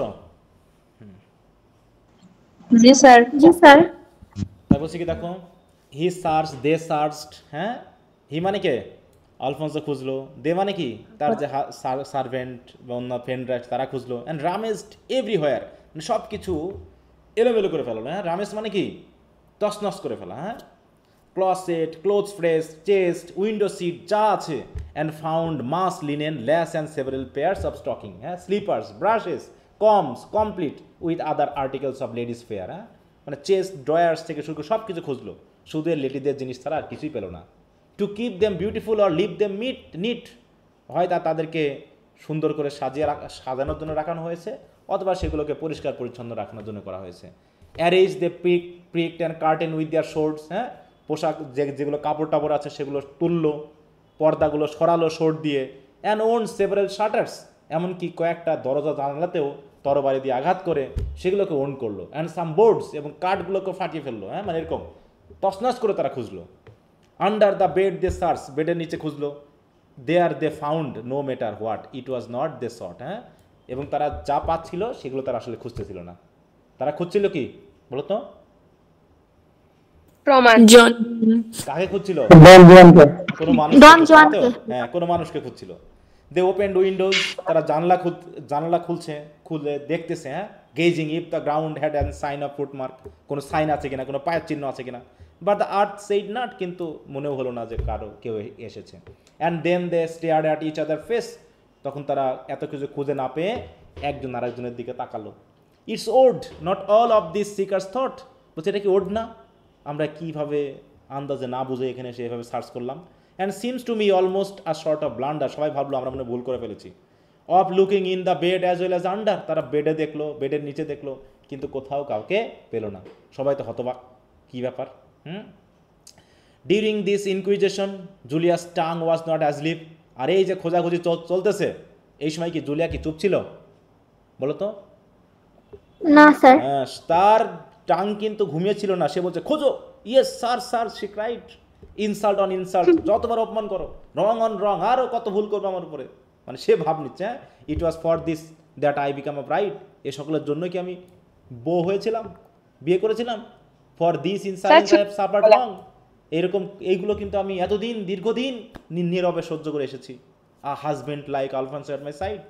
জি স্যার, জি স্যার। তাই বলছি কি দেখো, হি সার্চ, দে সার্চড, হ্যাঁ হি মানে কে আলফোন্সো খুঁজলো, দে মানে কি তার যে সার্ভেন্ট বা অন্য ফ্রেন্ডরা তারা খুঁজলো, অ্যান্ড রামেজড এভরিহোয়ার, মানে সব কিছু এলোমেলো করে ফেলো, হ্যাঁ রামেজ মানে কি তছনছ করে ফেলা, হ্যাঁ closet, clothes press, chest, window seat যা আছে, and found much linen lace and several pairs of stocking, হ্যাঁ slippers, brushes, combs complete with other articles of ladies fair, হ্যাঁ মানে চেস্ট ড্রয়ার্স থেকে শুরু করে সব কিছু খুঁজলো, শুধু এর লেডিদের জিনিস ছাড়া আর কিছুই পেলো না। To keep them beautiful or leave them neat, হয় তাদেরকে সুন্দর করে সাজানোর জন্য রাখানো হয়েছে, অথবা সেগুলোকে পরিষ্কার পরিচ্ছন্ন রাখানোর জন্য করা হয়েছে। Arrange they pricked and curtain with their swords, হ্যাঁ পোশাক যেগুলো কাপড় টাপড় আছে সেগুলো তুললো, পর্দাগুলো সরালো শোর্ট দিয়ে, অ্যান্ড ওন সেভারেল শাটার্স, এমনকি কয়েকটা দরজা জানালাতেও তরবারি দিয়ে আঘাত করে সেগুলোকে ওন করলো, অ্যান্ড সাম বোর্ডস, এবং কাঠগুলোকে ফাটিয়ে ফেললো, হ্যাঁ মানে এরকম তছনছ করে তারা খুঁজলো। Under the bed they search, বেডের নিচে খুঁজলো, there they found no matter what it was not they sought, হ্যাঁ এবং তারা যা পাচ্ছিল সেগুলো তারা আসলে খুঁজতেছিল না, তারা খুঁজছিল কি বলো তো, প্রমাণ। কাকে খুঁজছিল, কোনো হ্যাঁ কোনো মানুষকে খুঁজছিল। দে ওপেন্ড উইন্ডোজ, তারা জানলা খুলে দেখতেছে, হ্যাঁ gazing if the ground had an sign of footmark, কোনো সাইন আছে কিনা, কোনো পায়ের চিহ্ন আছে কিনা, but the earth said not, কিন্তু মনেও হলো না যে কেউ এসেছে। And then they stared at each other face, তখন তারা এত কিছু খুঁজে না পেয়ে একজন আরেকজনের দিকে তাকালো। It's odd not all of this seekers thought, বলছে এটা কি ওড না, আমরা কীভাবে আন্দাজে না বুঝে এখানে এসে এভাবে সার্চ করলাম। And seems to me almost a short of blunder, সবাই ভাবলো আমরা মনে ভুল করে ফেলেছি। Of looking in the bed as well as under, তারা বেডে দেখলো, বেডের নিচে দেখলো, কিন্তু কোথাও কাউকে পেলো না, সবাই তো হতবাক কী ব্যাপার। During this inquisition Julia's tongue was not asleep, আর এই যে খোঁজাখুঁজি চলতেছে, এই সময় কি জুলিয়া কি চুপ ছিল বলো তো? না স্যার। হ্যাঁ, তার টাং কিন্তু ঘুমিয়েছিল না, সে বলছে খোঁজো, yes sir sir, she cried, insult on insult, যতবার অপমান করো, রং অন রং, আরও কত ভুল করবে আমার উপরে, মানে সে ভাব নিচ্ছে হ্যাঁ, it was for this that I became a bride, এ সকলের জন্য কি আমি বউ হয়েছিলাম, বিয়ে করেছিলাম, for this insult I have suffered wrong, এরকম এইগুলো কিন্তু আমি এতদিন দীর্ঘদিন নীরবে সহ্য করে এসেছি। A husband like Alfonso at my side,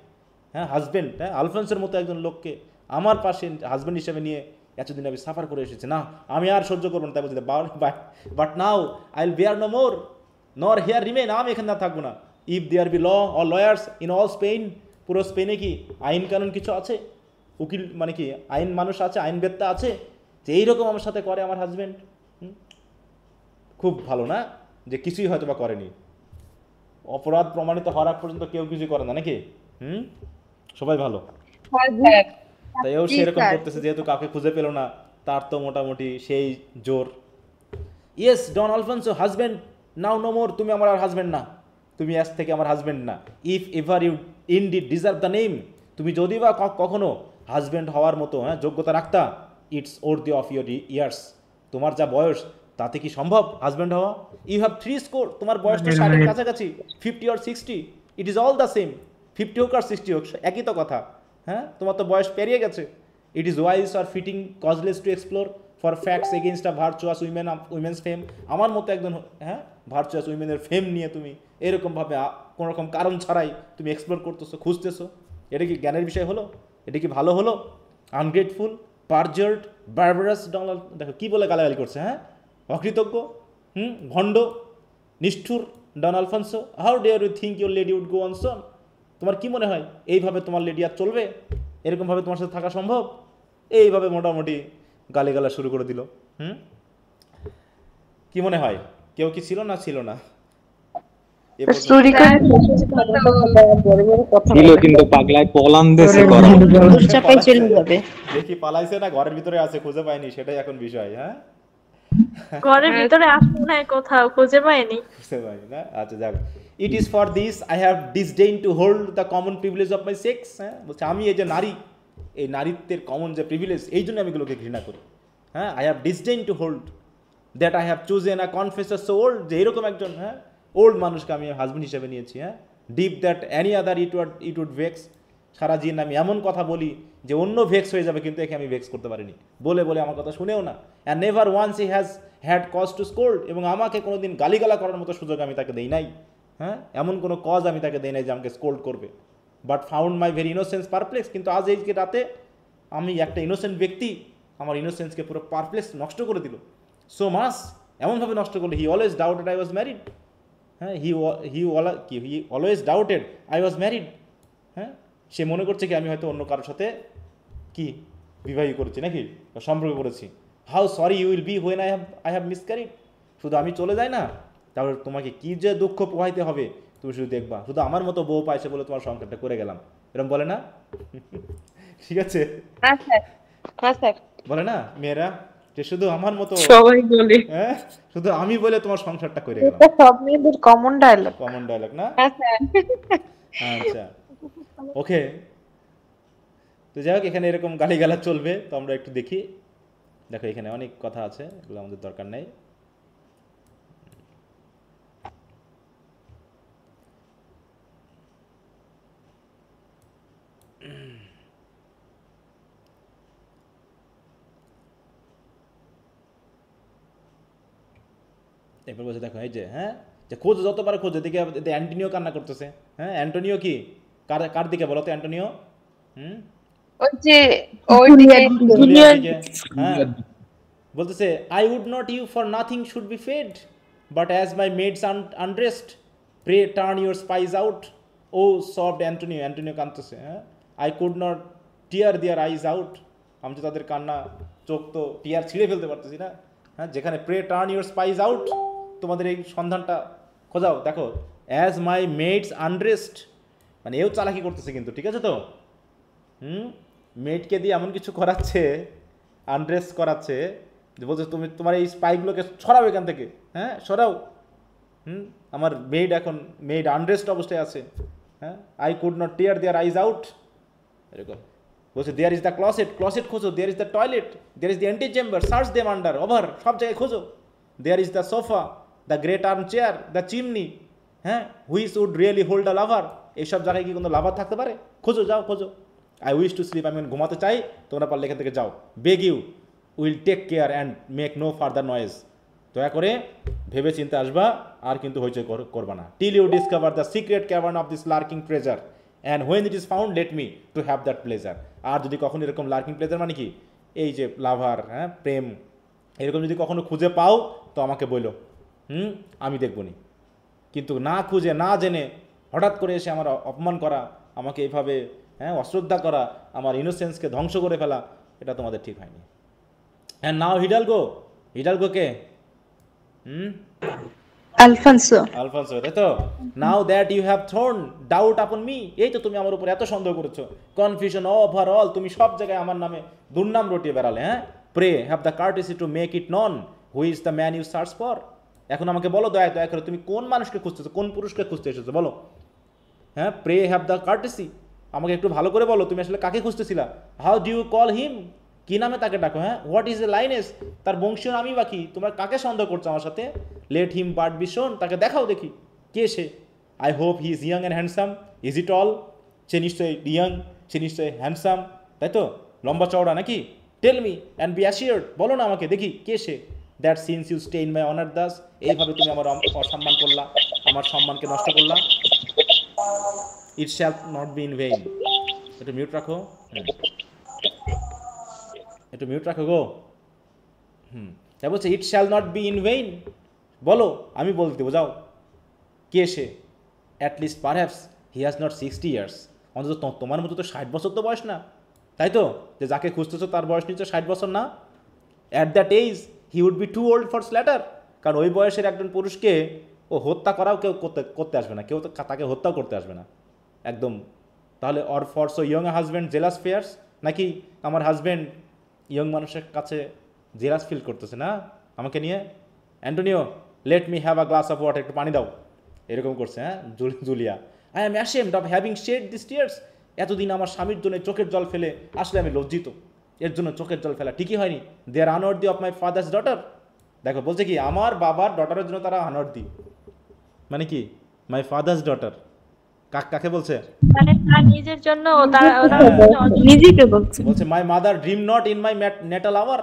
হ্যাঁ হাজবেন্ড, হ্যাঁ আলফান্সের মতো একজন লোককে আমার পাশে হাজবেন্ড হিসেবে নিয়ে এতদিন আমি সাফার করে এসেছি, না আমি আর সহ্য করবো না, তাই বলছি but now I will bear no more nor here remain, আমি এখানে না থাকবো না। If there be law or lawyers in all Spain, পুরো স্পেনে কি আইন কানুন কিছু আছে, উকিল মানে কি আইন মানুষ আছে, আইনবেত্তা আছে, যে এইরকম আমার সাথে করে আমার হাজবেন্ড, খুব ভালো না যে কিছুই হয়তো বা করেনি, অপরাধ প্রমাণিত হওয়ার আগ পর্যন্ত কেউ কিছু করে না নাকি? সবাই ভালো। হ্যাঁ স্যার। তাই ও সেরকম করতেছে, যেহেতু কাউকে খুঁজে পেল না, তার তো মোটামুটি সেই জোর। ইয়েস ডন আলফান্সো হাজবেন্ড নাও নো মোর, তুমি আমার আর হাজবেন্ড না, তুমি আজ থেকে আমার হাজবেন্ড না। If ever you indeed deserve the name, তুমি যদি বা কখনো হাজবেন্ড হওয়ার মতো যোগ্যতা রাখতা, it's worthy of your years, তোমার যা বয়স তাতে কি সম্ভব হাজবেন্ড হওয়া? ইউ হ্যাভ 3 স্কোর, তোমার বয়স তো 60-এর কাছাকাছি, 50 or 60, it is all the same, 50 হোক আর 60 হোক একই তো কথা, হ্যাঁ তোমার তো বয়স পেরিয়ে গেছে। It is wise or fitting causeless to explore for facts against a virtuous women's fame, আমার মতো একজন হ্যাঁ ভার্চুয়াস উইমেনের ফেম নিয়ে তুমি এরকমভাবে কোনো রকম কারণ ছাড়াই তুমি এক্সপ্লোর করতেছো, খুঁজতেছো, এটা কি জ্ঞানের বিষয় হলো? এটা কি ভালো হলো? আনগ্রেটফুল, পারজার্ড, বারবারাস, ডোনাল্ড, দেখো কী বলে গালাগালি করছে, হ্যাঁ অকৃতজ্ঞ, ভণ্ড, নিষ্ঠুর Don Alfonso, how dare you think your lady would go on so, তোমার কি মনে হয় এইভাবে তোমার লেডি আর চলবে, এরকমভাবে তোমার সাথে থাকা সম্ভব? এইভাবে মোটামুটি গালিগালা শুরু করে দিল। কি মনে হয় কেউ কি ছিল না ছিল না? ছিল কিন্তু পাগলায় পলান দেশে করা চাপাই চলে যাবে। দেখি পালাইছে না ঘরের ভিতরে আছে, খুঁজে পাইনি, সেটাই এখন বিষয়। হ্যাঁ ঘরের ভিতরে আসছে না, কোথাও খুঁজে পাইনি। বুঝতে পারি না, আচ্ছা যাক। It is for this I have disdain to hold the common privilege of my sex, হ্যাঁ বলছে আমি এই যে নারী, এই নারীত্বের কমন যে প্রিভিলেজ, এই জন্য আমি এগুলোকে ঘৃণা করি। হ্যাঁ I have disdain to hold that I have chosen a confessor so old, যে এরকম একজন ওল্ড মানুষকে আমি হাজবেন্ড হিসেবে নিয়েছি। Deaf that any other it would vex, সারা দিন আমি এমন কথা বলি যে অন্য ভেক্স হয়ে যাবে, কিন্তু একে আমি ভেক্স করতে পারিনি, বলে বলে আমার কথা শুনেও না। And never once he has had cause to scold, এবং আমাকে কোনো দিন গালিগালা করার মতো সুযোগ আমি তাকে দেই নাই। এমন কোনো কজ আমি তাকে দেই নাই যে আমাকে স্কোল্ড করবে। But found my very innocence perplex, কিন্তু আজ এই রাতে আমি একটা ইনোসেন্ট ব্যক্তি আমার ইনোসেন্সকে পুরো পারপ্লেক্স নষ্ট করে দিল। সো মাস, এমনভাবে নষ্ট করলো, he always doubted I was married, he always doubted I was married, সে মনে করছে কি আমি হয়তো অন্য কারোর সাথে কি বিবাহ করেছি নাকি, সম্পর্ক করেছি। How sorry you will be when I have miscarried, শুধু আমি চলে যাই না তাহলে তোমাকে কি যে দুঃখ পোহাইতে হবে তুমি শুধু দেখবা, শুধু আমার মতো বউ পাইছে বলে তোমার সংসারটা করে গেলাম, এরকম বলে না? ঠিক আছে, হ্যাঁ স্যার, হ্যাঁ স্যার, বলে না মেয়েরা যে শুধু আমার মতো, সবাই বলে, শুধু আমি বলে তোমার সংসারটা করে গেলাম, সব মেয়েদের কমন ডায়লগ। কমন ডায়লগ না? হ্যাঁ স্যার। আচ্ছা ওকে, তো যাই হোক এখানে এরকম গালিগালা চলবে, তো আমরা একটু দেখি। দেখো এখানে অনেক কথা আছে, এগুলো আমাদের দরকার নেই। এরপর বলছে দেখো এই যে যে খোঁজ যতবার খোঁজ, এদিকে অ্যান্টোনিও কান্না করতেছে। অ্যান্টোনিও কি কার দিকে বলো তো? অ্যান্টোনিও ওই যে জুলিয়ার দিকে। বলতেছে I would not you for nothing should be fed, but as my maids undressed pray turn your spies out, oh soft Antonio. Antonio কাঁদতেছে, I could not tear their eyes out, আমি তো তাদের কান্না চোখ তো টিয়ার ছিঁড়ে ফেলতে পারতেছি না। যেখানে pray turn your spies out, তোমাদের এই সন্ধানটা খোঁজাও। দেখো অ্যাজ মাই মেডস আনড্রেসড, মানে এও চালাকি করতেছে কিন্তু, ঠিক আছে তো? মেডকে দিয়ে এমন কিছু করাচ্ছে, আনড্রেস করাচ্ছে, যে বলছে তুমি তোমার এই স্পাইগুলোকে সরাও এখান থেকে, সরাও, আমার মেড আনরেস্ট অবস্থায় আছে, হ্যাঁ, I could not tear their eyes out, এরকম বলছে। দেয়ার ইজ দ্য ক্লসেট খোঁজো, there is the toilet, there is the ante chamber, search them under over, সব জায়গায় খোঁজো। There is the sofa, the great arm chair, the chimney, হ্যাঁ, which would really hold a lover, এইসব জায়গায় কি কোনো লাভার থাকতে পারে? খোঁজো, যাও খোঁজো। আই উইশ টু স্লিপ, আমি ঘুমাতে চাই, তোমরা পারলে এখান থেকে যাও। Beg you, will take care and make no further noise, দয়া করে ভেবে চিন্তে আসবা, আর কিন্তু হইচই করবা না। Till you discover the secret cavern of this lurking treasure and when it is found let me to have that pleasure. আর যদি কখনো এরকম লার্কিং প্লেজার মানে কি, এই যে লাভার, হ্যাঁ, প্রেম, এরকম যদি কখনো খুঁজে পাও তো আমাকে বলো, আমি দেখবনি। কিন্তু না খুঁজে না জেনে হঠাৎ করে এসে আমার অপমান করা, আমাকে এইভাবে, হ্যাঁ, অশ্রদ্ধা করা, আমার ইনোসেন্সকে ধ্বংস করে ফেলা, এটা তোমাদের ঠিক হয়নি। অ্যান্ড নাও হিডালগো কে? আলফানসো। আলফানসো, তাই তো? Now that you have thrown doubt upon me, এই তো তুমি আমার উপর এত সন্দেহ করেছো, কনফিউশন ওভারঅল, তুমি সব জায়গায় আমার নামে দুর্নাম রটিয়ে বেড়ালে, হ্যাঁ। Pray have the courtesy to make it known who is the man you search for. এখন আমাকে বলো দয়া করে তুমি কোন মানুষকে খুঁজতেছো, কোন পুরুষকে খুঁজতে এসেছো বলো, হ্যাঁ। প্রে হ্যাভ দ্য কার্টেসি, আমাকে একটু ভালো করে বলো তুমি আসলে কাকে খুঁজতেছিলা। How do you call him, কি নামে তাকে ডাকো, হ্যাঁ। হোয়াট ইজ এ লাইনেস, তার বংশীয় নামই বাকি, তোমরা কাকে সন্দেহ করছো আমার সাথে। লেট হিম বাট বি শোন, তাকে দেখাও দেখি কে সে। I hope he is young and handsome, is it all, সে নিশ্চয়ই ইয়াং, সে নিশ্চয়ই হ্যান্ডসাম, তাই তো, লম্বা চওড়া নাকি। Tell me and be assured, বলো না আমাকে দেখি কে সে। That since you stay in my honour days, এইভাবে তুমি আমার অসম্মান করলা, আমার সম্মানকে নষ্ট করলা। It shall not be in vain, একটু মিউট রাখো, একটু মিউট রাখো গো। তাই বলছে it shall not be in vain, বলো আমি বলতে দেবো, যাও। কে সে? At least perhaps he has not 60 years, অন্তত তোমার মতো তো 60 বছর তো বয়স না, তাই তো, যে যাকে খুঁজতেছো তার বয়স নিচ্ছে 60 বছর না। At that age he would be too old for slaughter, কারণ ওই বয়সের একজন পুরুষকে ও হত্যা করাও কেউ করতে আসবে না, কেউ তো তাকে হত্যাও করতে আসবে না একদম। তাহলে or for so young husband jealous fears, নাকি আমার হাজব্যান্ড ইয়ং মানুষের কাছে জেলাস ফিল করতেছে না আমাকে নিয়ে। Antonio let me have a glass of water, একটু পানি দাও, এরকম করছে, হ্যাঁ। Julia I am ashamed of having shed this tears, এতদিন আমার স্বামীর জন্য চোখের জল ফেলে আসলে আমি লজ্জিত, এর জন্য চোখের জল ফেলা ঠিকই হয়নি। দে আর আনওয়ার্দি অফ মাই ফাদার্স ডটার, দেখো বলছে কি আমার বাবার ডটারের জন্য তারা আনওয়ার্দি, মানে কি মাই ফাদার্স ডটার, কাকে বলছে? মানে তার নিজের জন্য নিজেকে বলছে। বলছে my mother dream not in my natal hour,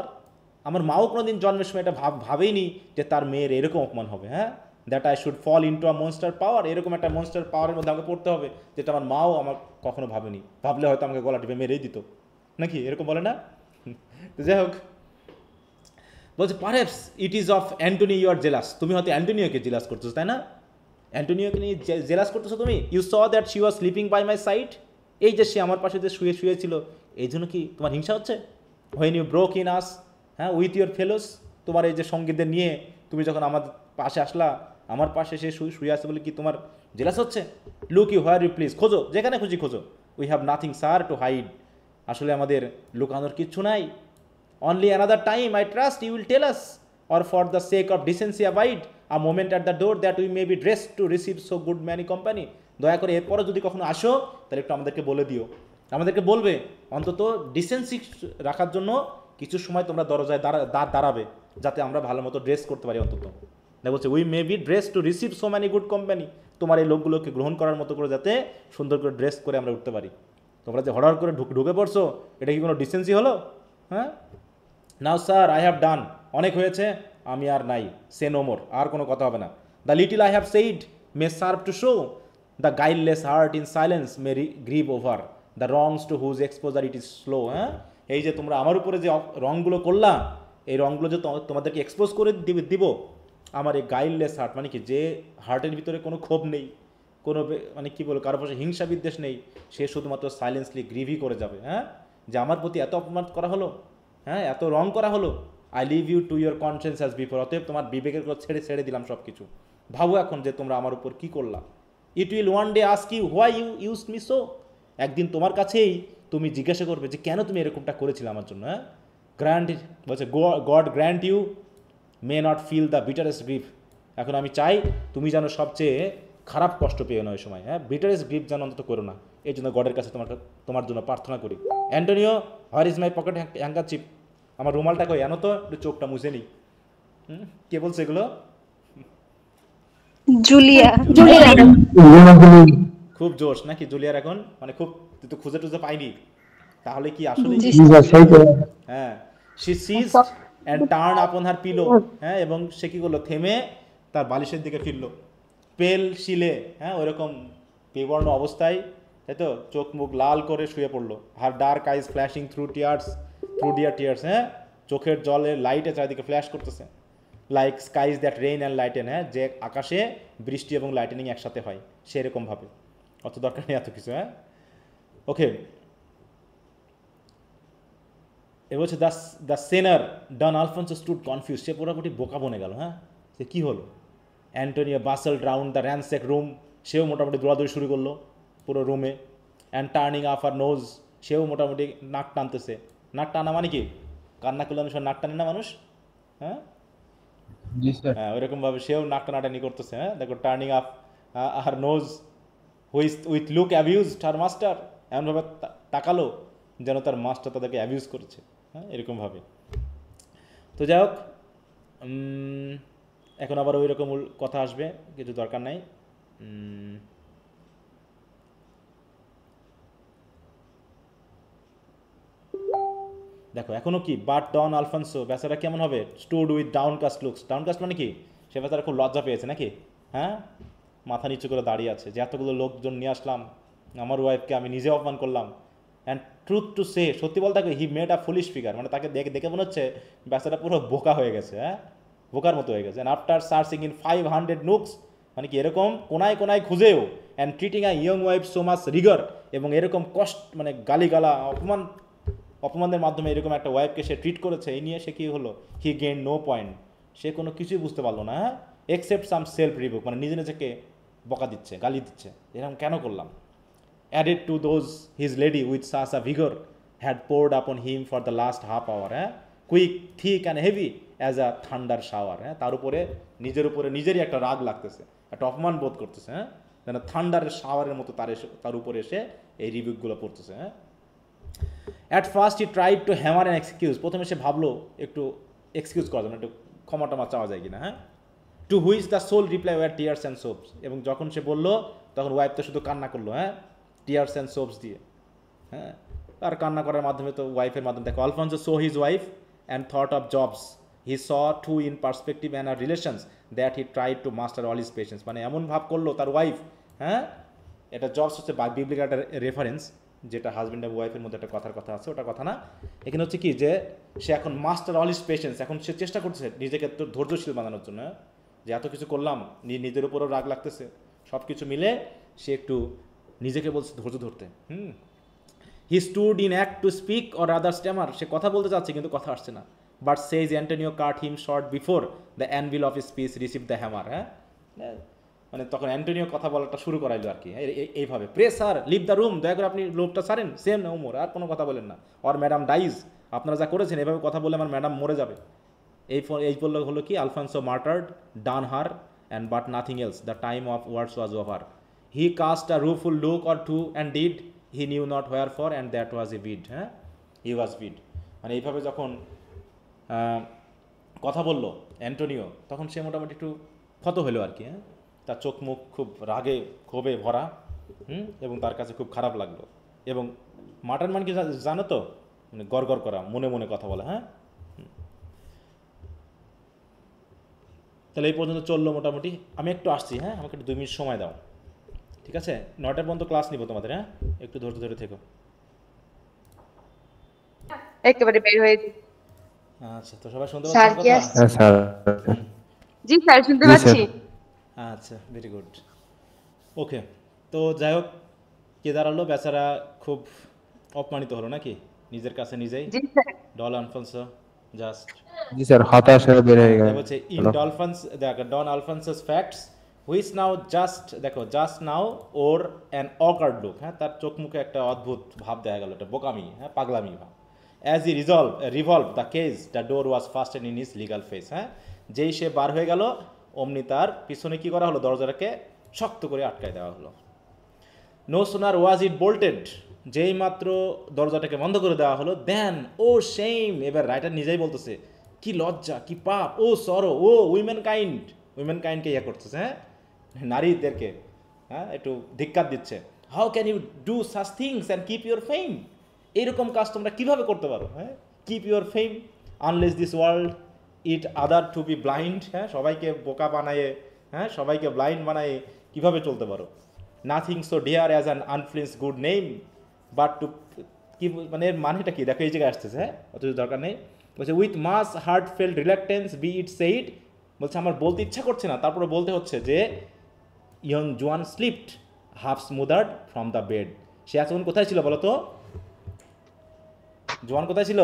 আমার মাও কোনোদিন জন্মের সময় এটা ভাবেইনি যে তার মেয়ের এরকম অপমান হবে, হ্যাঁ। That I should fall into a monster power, এরকম একটা মনস্টার পাওয়ারের মধ্যে আমাকে পড়তে হবে, যেটা আমার মাও আমার কখনো ভাবেনি, ভাবলে হয়তো আমাকে গলা টিপে মেরেই দিত, নাকি এরকম বলে না? তো যাই হোক, বলছে perhaps it is of Antony you are jealous, তুমি হয়তো অ্যান্টনিওকে জেলাস করতেছো, তাই না? অ্যান্টোনিওকে নিয়ে জেলাস করতেছো তুমি। You saw that she was sleeping by my side, এই যে সে আমার পাশে যে শুয়েছিল, এই জন্য কি তোমার হিংসা হচ্ছে? হোয়েন ইউ ব্রোক ইন আস, হ্যাঁ, উইথ ইউর ফেলোস, তোমার এই যে সঙ্গীতদের নিয়ে তুমি যখন আমার পাশে আসলা, আমার পাশে সে শুয়ে আসছে বলে কি তোমার জেলাস হচ্ছে? Look you where you please, খোঁজো যেখানে খুঁজি খোঁজো। We have nothing sir to hide, আসলে আমাদের লুকানোর কিচ্ছু নাই। Only another time I trust you will tell us, or for the sake of decency avoid a moment at the door that we may be dressed to receive so good many company. দয়া করে এরপরে যদি কখনো আসো তাহলে একটু আমাদেরকে বলে দিও, আমাদেরকে বলবে অন্তত ডিসেন্সি রাখার জন্য কিছু সময় তোমরা দরজায় দাঁড়াবে, যাতে আমরা ভালো মতো ড্রেস করতে পারি অন্তত। বলছে we may be dress to receive so many good company, তোমার এই লোকগুলোকে গ্রহণ করার মতো করে যাতে সুন্দর করে ড্রেস করে আমরা উঠতে পারি। তোমরা যে হঠাৎ করে ঢুকে পড়ছো, এটা কি কোনো ডিসেন্সি হলো? হ্যাঁ। নাও স্যার আই হ্যাভ ডান, অনেক হয়েছে, আমি আর নাই, সে নো মোর, আর কোনো কথা হবে না। The little I have said may serve to show the guideless heart in silence may grieve over the wrongs to whose exposure it is slow. হ্যাঁ, এই যে তোমরা আমার উপরে যে রঙগুলো করলা, এই রঙগুলো যে তোমাদেরকে এক্সপোজ করে দিব, আমার এই গাইডলেস হার্ট মানে কি, যে হার্টের ভিতরে কোনো ক্ষোভ নেই, কোনো মানে কী বলবো, কারোর পাশে হিংসা বিদ্বেষ নেই, সে শুধুমাত্র সাইলেন্সলি গ্রিভই করে যাবে। হ্যাঁ, যে আমার প্রতি এত অপমান করা হলো, হ্যাঁ, এত রং করা হলো, I leave you to your conscience as before, অতএব তোমার বিবেকের কথা ছেড়ে দিলাম সব কিছু। ভাবো এখন যে তোমরা আমার উপর কী করলা। It will one day ask you why you used me so, একদিন তোমার কাছেই তুমি জিজ্ঞাসা করবে যে কেন তুমি এরকমটা করেছিলে আমার জন্য। হ্যাঁ, গ্র্যান্ট বলছে God grant you may not feel the bitterest grief, এখন আমি চাই তুমি যেন সবচেয়ে খারাপ কষ্ট পেও না ওই সময়, হ্যাঁ, বিটারেস্ট গ্রিপ যেন অন্তত করো না, এই জন্য গডের কাছে তোমার জন্য প্রার্থনা করি। Antonio, where is my pocket handkerchief, আমার রুমালটা কই, আনো তো, একটু চোখটা মুছে নিই। কে বলছে এগুলো? জুলিয়া। খুব জোশ নাকি জুলিয়ার এখন, মানে খুব, তুই তো খুঁজে টুজে পাইনি, তাহলে কি আসলে? হ্যাঁ, শি সিজড অ্যান্ড টার্ন আপন হার পিলো, হ্যাঁ, এবং সে কি করলো, থেমে তার বালিশের দিকে ফিরলো, পেল শিলে, হ্যাঁ, ওইরকম বিবর্ণ অবস্থায়, তাই তো, চোখ মুখ লাল করে শুয়ে পড়লো। হার ডার্ক আইজ ফ্ল্যাশিং থ্রু ডিয়ার টিয়ার্স, হ্যাঁ, চোখের জলে লাইটে চারিদিকে ফ্ল্যাশ করতেছে, like skies that rain and lighten, হ্যাঁ, যে আকাশে বৃষ্টি এবং লাইটেনিং একসাথে হয় সেরকমভাবে। অত দরকার নেই এত কিছু, হ্যাঁ, ওকে। এ বলছে the senor Don Alfonso stood confused, সে পুরোপুরি বোকা বনে গেল, হ্যাঁ, সে কী হলো। Antonio bustled round the ransacked room, সেও মোটামুটি দৌড়াদৌড়ি শুরু করলো পুরো রুমে। And turning up her nose, সেও মোটামুটি নাক টানতেছে। নাক টানা মানে কি, কান্না করলে সব নাক টানে না মানুষ, হ্যাঁ, হ্যাঁ, ওইরকমভাবে সেও নাক টানাটানি করতেছে, হ্যাঁ, দেখো, turning up her nose with look abused her master, এমনভাবে তাকালো যেন তার মাস্টার তাদেরকে অ্যাবিউজ করেছে, হ্যাঁ, এরকমভাবে। তো যাই হোক, এখন আবার ওই রকম কথা আসবে, কিছু দরকার নাই। দেখো এখনো কি, বাট ডন আলফান্সো, বেচারা কেমন হবে, স্টুড উইথ ডাউনকাস্ট লুকস, ডাউনকাস্ট মানে কি, সে বেচারা খুব লজ্জা পেয়েছে নাকি, হ্যাঁ, মাথা নিচু করে দাঁড়িয়ে আছে, যে এতগুলো লোকজন নিয়ে আসলাম, আমার ওয়াইফকে আমি নিজে অপমান করলাম। অ্যান্ড ট্রুথ টু সে, সত্যি বলতে থাকে, he made a foolish figure, মানে তাকে দেখে মনে হচ্ছে বেচারা পুরো বোকা হয়ে গেছে, হ্যাঁ, বোকার মতো হয়ে গেছে। And after searching in 500 nooks, মানে কি এরকম কোনায় কোনায় খুঁজেও, and treating a young wife so much rigour, এবং এরকম কষ্ট, মানে গালিগালা অপমানের মাধ্যমে এরকম একটা ওয়াইফকে সে ট্রিট করেছে, এই নিয়ে সে কী হলো, হি গেইন নো পয়েন্ট, সে কোনো কিছুই বুঝতে পারলো না, হ্যাঁ, এক্সেপ্ট সাম সেলফ রিবুক, মানে নিজেকে বকা দিচ্ছে, গালি দিচ্ছে, এরকম কেন করলাম। Added to those his lady with such a vigour had poured upon him for the last half hour, হ্যাঁ, quick thick and heavy as a thunder shower, হ্যাঁ, তার উপরে নিজেরই একটা রাগ লাগতেছে, একটা অপমান বোধ করতেছে, হ্যাঁ, যেন থান্ডারের শাওয়ারের মতো তার উপরে এসে এই রিভিউগুলো পড়তেছে, হ্যাঁ। At first he tried two hammer an excuse, প্রথমে সে ভাবলো একটু এক্সকিউজ করা যাবে, একটু ক্ষমা টমা চাওয়া যায় কিনা, হ্যাঁ। To which the sole reply were tears and sobs, এবং যখন সে বললো তখন ওয়াইফ তো শুধু কান্না করলো, হ্যাঁ, টিয়ার্স অ্যান্ড সোপস দিয়ে, হ্যাঁ, আর কান্না করার মাধ্যমে তো ওয়াইফের মাধ্যমে। দেখো, Alfonso saw his wife and thought of Job's, he saw too in perspective and her relations that he tried to muster all his patience, মানে এমন ভাব করলো তার ওয়াইফ, হ্যাঁ, এটা জবস হচ্ছে বিবলিক্যাল একটা রেফারেন্স, যেটা হাজব্যান্ড এবং ওয়াইফের মধ্যে একটা কথা আছে, ওটা কথা না, এখানে হচ্ছে কি যে সে এখন মাস্টার অল হিজ পেশেন্স, এখন সে চেষ্টা করছে নিজেকে তো ধৈর্যশীল বানানোর জন্য, যে এত কিছু করলাম, নিজের উপরও রাগ লাগতেছে, সব কিছু মিলে সে একটু নিজেকে বলছে ধৈর্য ধরতে। He stood in act to speak or rather stammer, সে কথা বলতে চাচ্ছে কিন্তু কথা আসছে না। But says Antonio cut him short before the anvil of speech receive the hammer, হ্যাঁ, মানে তখন অ্যান্টোনিও কথা বলাটা শুরু করাইলো আর কি, এইভাবে, pray sir leave the room, দয়া করে আপনি লোকটা সারেন, সেম না ওমর, আর কোনো কথা বলেন না, অর ম্যাডাম ডাইজ, আপনারা যা করেছেন এভাবে কথা বলে আমার ম্যাডাম মরে যাবে। এই বললো হলো কি, Alfonso muttered done her and but nothing else, the time of words was over, he cast a rueful look or two and did he knew not where for and that was a void, হ্যাঁ, he ওয়াজ ভিড, মানে এইভাবে যখন কথা বললো Antonio, তখন সে মোটামুটি একটু ক্ষত হলো আর কি, হ্যাঁ, তার চোখ মুখ খুব রাগে ক্ষোভে ভরা, এবং তার কাছে খুব খারাপ লাগলো। এবং মাটার মান কি জানো তো, মানে গড় করা, মনে মনে কথা বলা, হ্যাঁ। তাহলে এই পর্যন্ত চললো মোটামুটি, আমি একটু আসছি, হ্যাঁ, আমাকে একটু 2 মিনিট সময় দাও, ঠিক আছে, 9টার পর্যন্ত ক্লাস নিব তোমাদের, হ্যাঁ, একটু ধৈর্য ধরে থেকো। একেবারে বের হয়ে আচ্ছা, তো সবাই শুনতে স্যার পাচ্ছেন কি কথা? আসছে? হ্যাঁ স্যার, জি স্যার শুনতে জি, পাচ্ছি। আচ্ছা, ভেরি গুড, ওকে। তো যাই হোক, কে দাঁড়ালো, বেচারা খুব অপমানিত হলো নাকি নিজের কাছে নিজেই, জি স্যার। ডন আলফোন্সো জাস্ট, জি স্যার, হতাশ হয়ে বের হয়ে গেল। বলছে in Don Alfonso's facts which now just, দেখো, জাস্ট নাও ওর অ্যান অকার্ড লুক, হ্যাঁ, তার চোখ মুখে একটা অদ্ভুত ভাব দেখা গেল, একটা বোকামি, হ্যাঁ, পাগলামি ভাব। As he revolve the case the door was ফাস্টেড in his legal face, হ্যাঁ, যেই সে বার হয়ে গেল অমনি তার পিছনে কি করা হলো, দরজাটাকে শক্ত করে আটকায় দেওয়া হলো। নো সোনার ওয়াজ ইট বোল্টেড, যেই মাত্র দরজাটাকে বন্ধ করে দেওয়া হলো, দেন ও সেইম, এবার রাইটার নিজেই বলতেছে কি লজ্জা, কি পাপ, ও সরো, ও উইমেন কাইন্ডকে ইয়ে করতেছে, হ্যাঁ, নারীদেরকে, হ্যাঁ, একটু ধিক্কার দিচ্ছে। How can you do such things and keep your fame, এইরকম কাজ তোমরা কীভাবে করতে পারো, হ্যাঁ, keep your fame unless this world it other to be blind, হ্যাঁ, সবাইকে বোকা বানায়ে, হ্যাঁ, সবাইকে ব্লাইন্ড বানায়ে কীভাবে চলতে পারো। Nothing so dear as an influence good name but to, কি মানে এর মানেটা কি দেখো, এই জায়গায় আসতেছে, হ্যাঁ, অথচ দরকার নেই। বলছে with much heartfelt reluctance be it said, বলছে আমার বলতে ইচ্ছা করছে না, তারপরে বলতে হচ্ছে যে young Joan slipped half smothered from the bed. সে এতক্ষণ কোথায় ছিল বলো তো, জোয়ান কোথায় ছিল?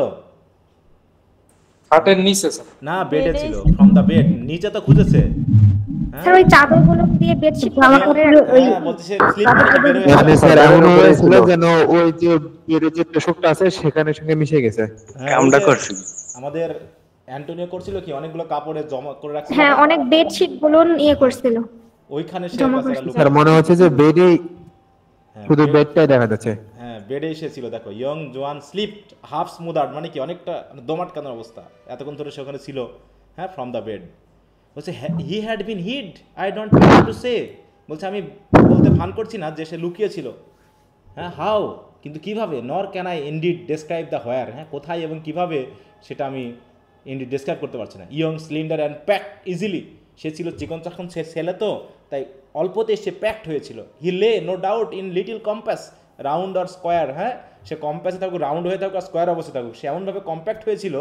খাটের নিচে স্যার। না, বেডে ছিল, ফ্রম দ্য বেড, নিচে তো খুঁজেছে, স্যার ওই চাদরগুলো দিয়ে বেডশিট করে হ্যাঁ, বলছে সে স্লিপ করে বের হয়ে মানে গেল। স্যার এমন হয়েছিল যেন ওই যে এর যে তোষকটা আছে সেখানে সঙ্গে মিশে গেছে। হ্যাঁ, কামটা ওই যে করছিল। আমাদের অ্যান্টোনিও করছিল কি, অনেকগুলো কাপড়ে জমা করে রাখছিল, হ্যাঁ অনেক বেডশিট গুলো ইয়ে করছিল। ওইখানে সে জমা বেচারা করছিল। লুকিয়ে- স্যার মনে হচ্ছে যে বেডেই হ্যাঁ, শুধু বেডটাই দেখা যাচ্ছে। হ্যাঁ, বেডে এসেছিল, দেখো ইয়ং জোয়ান স্লিপড হাফ স্মুদার্ড, মানে কি অনেকটা দোমাটকানোর অবস্থা, এতক্ষণ ধরে সে ওখানে ছিল, হ্যাঁ, ফ্রম দ্য বেড। বলছে he had been hid, I don't know to say, বলছে আমি বলতে ভান করছি না যে সে লুকিয়েছিল, হ্যাঁ, হাউ, কিন্তু কিভাবে, nor can I indeed describe the where, হ্যাঁ, কোথায় এবং কিভাবে সেটা আমি ইনডিড ডেসক্রাইব করতে পারছি না। ইয়ং স্লিন্ডার অ্যান্ড প্যাকড ইজিলি, সে ছিল চিকন চাকন ছেলে তো, তাই অল্পতে সে প্যাকড হয়েছিল। He lay no doubt in little compass round or square, হ্যাঁ, সে কম্পাসে থাকুক, রাউন্ড হয়ে থাকুক আর স্কোয়ার অবস্থা থাকুক, সে এমনভাবে কম্প্যাক্ট হয়েছিল।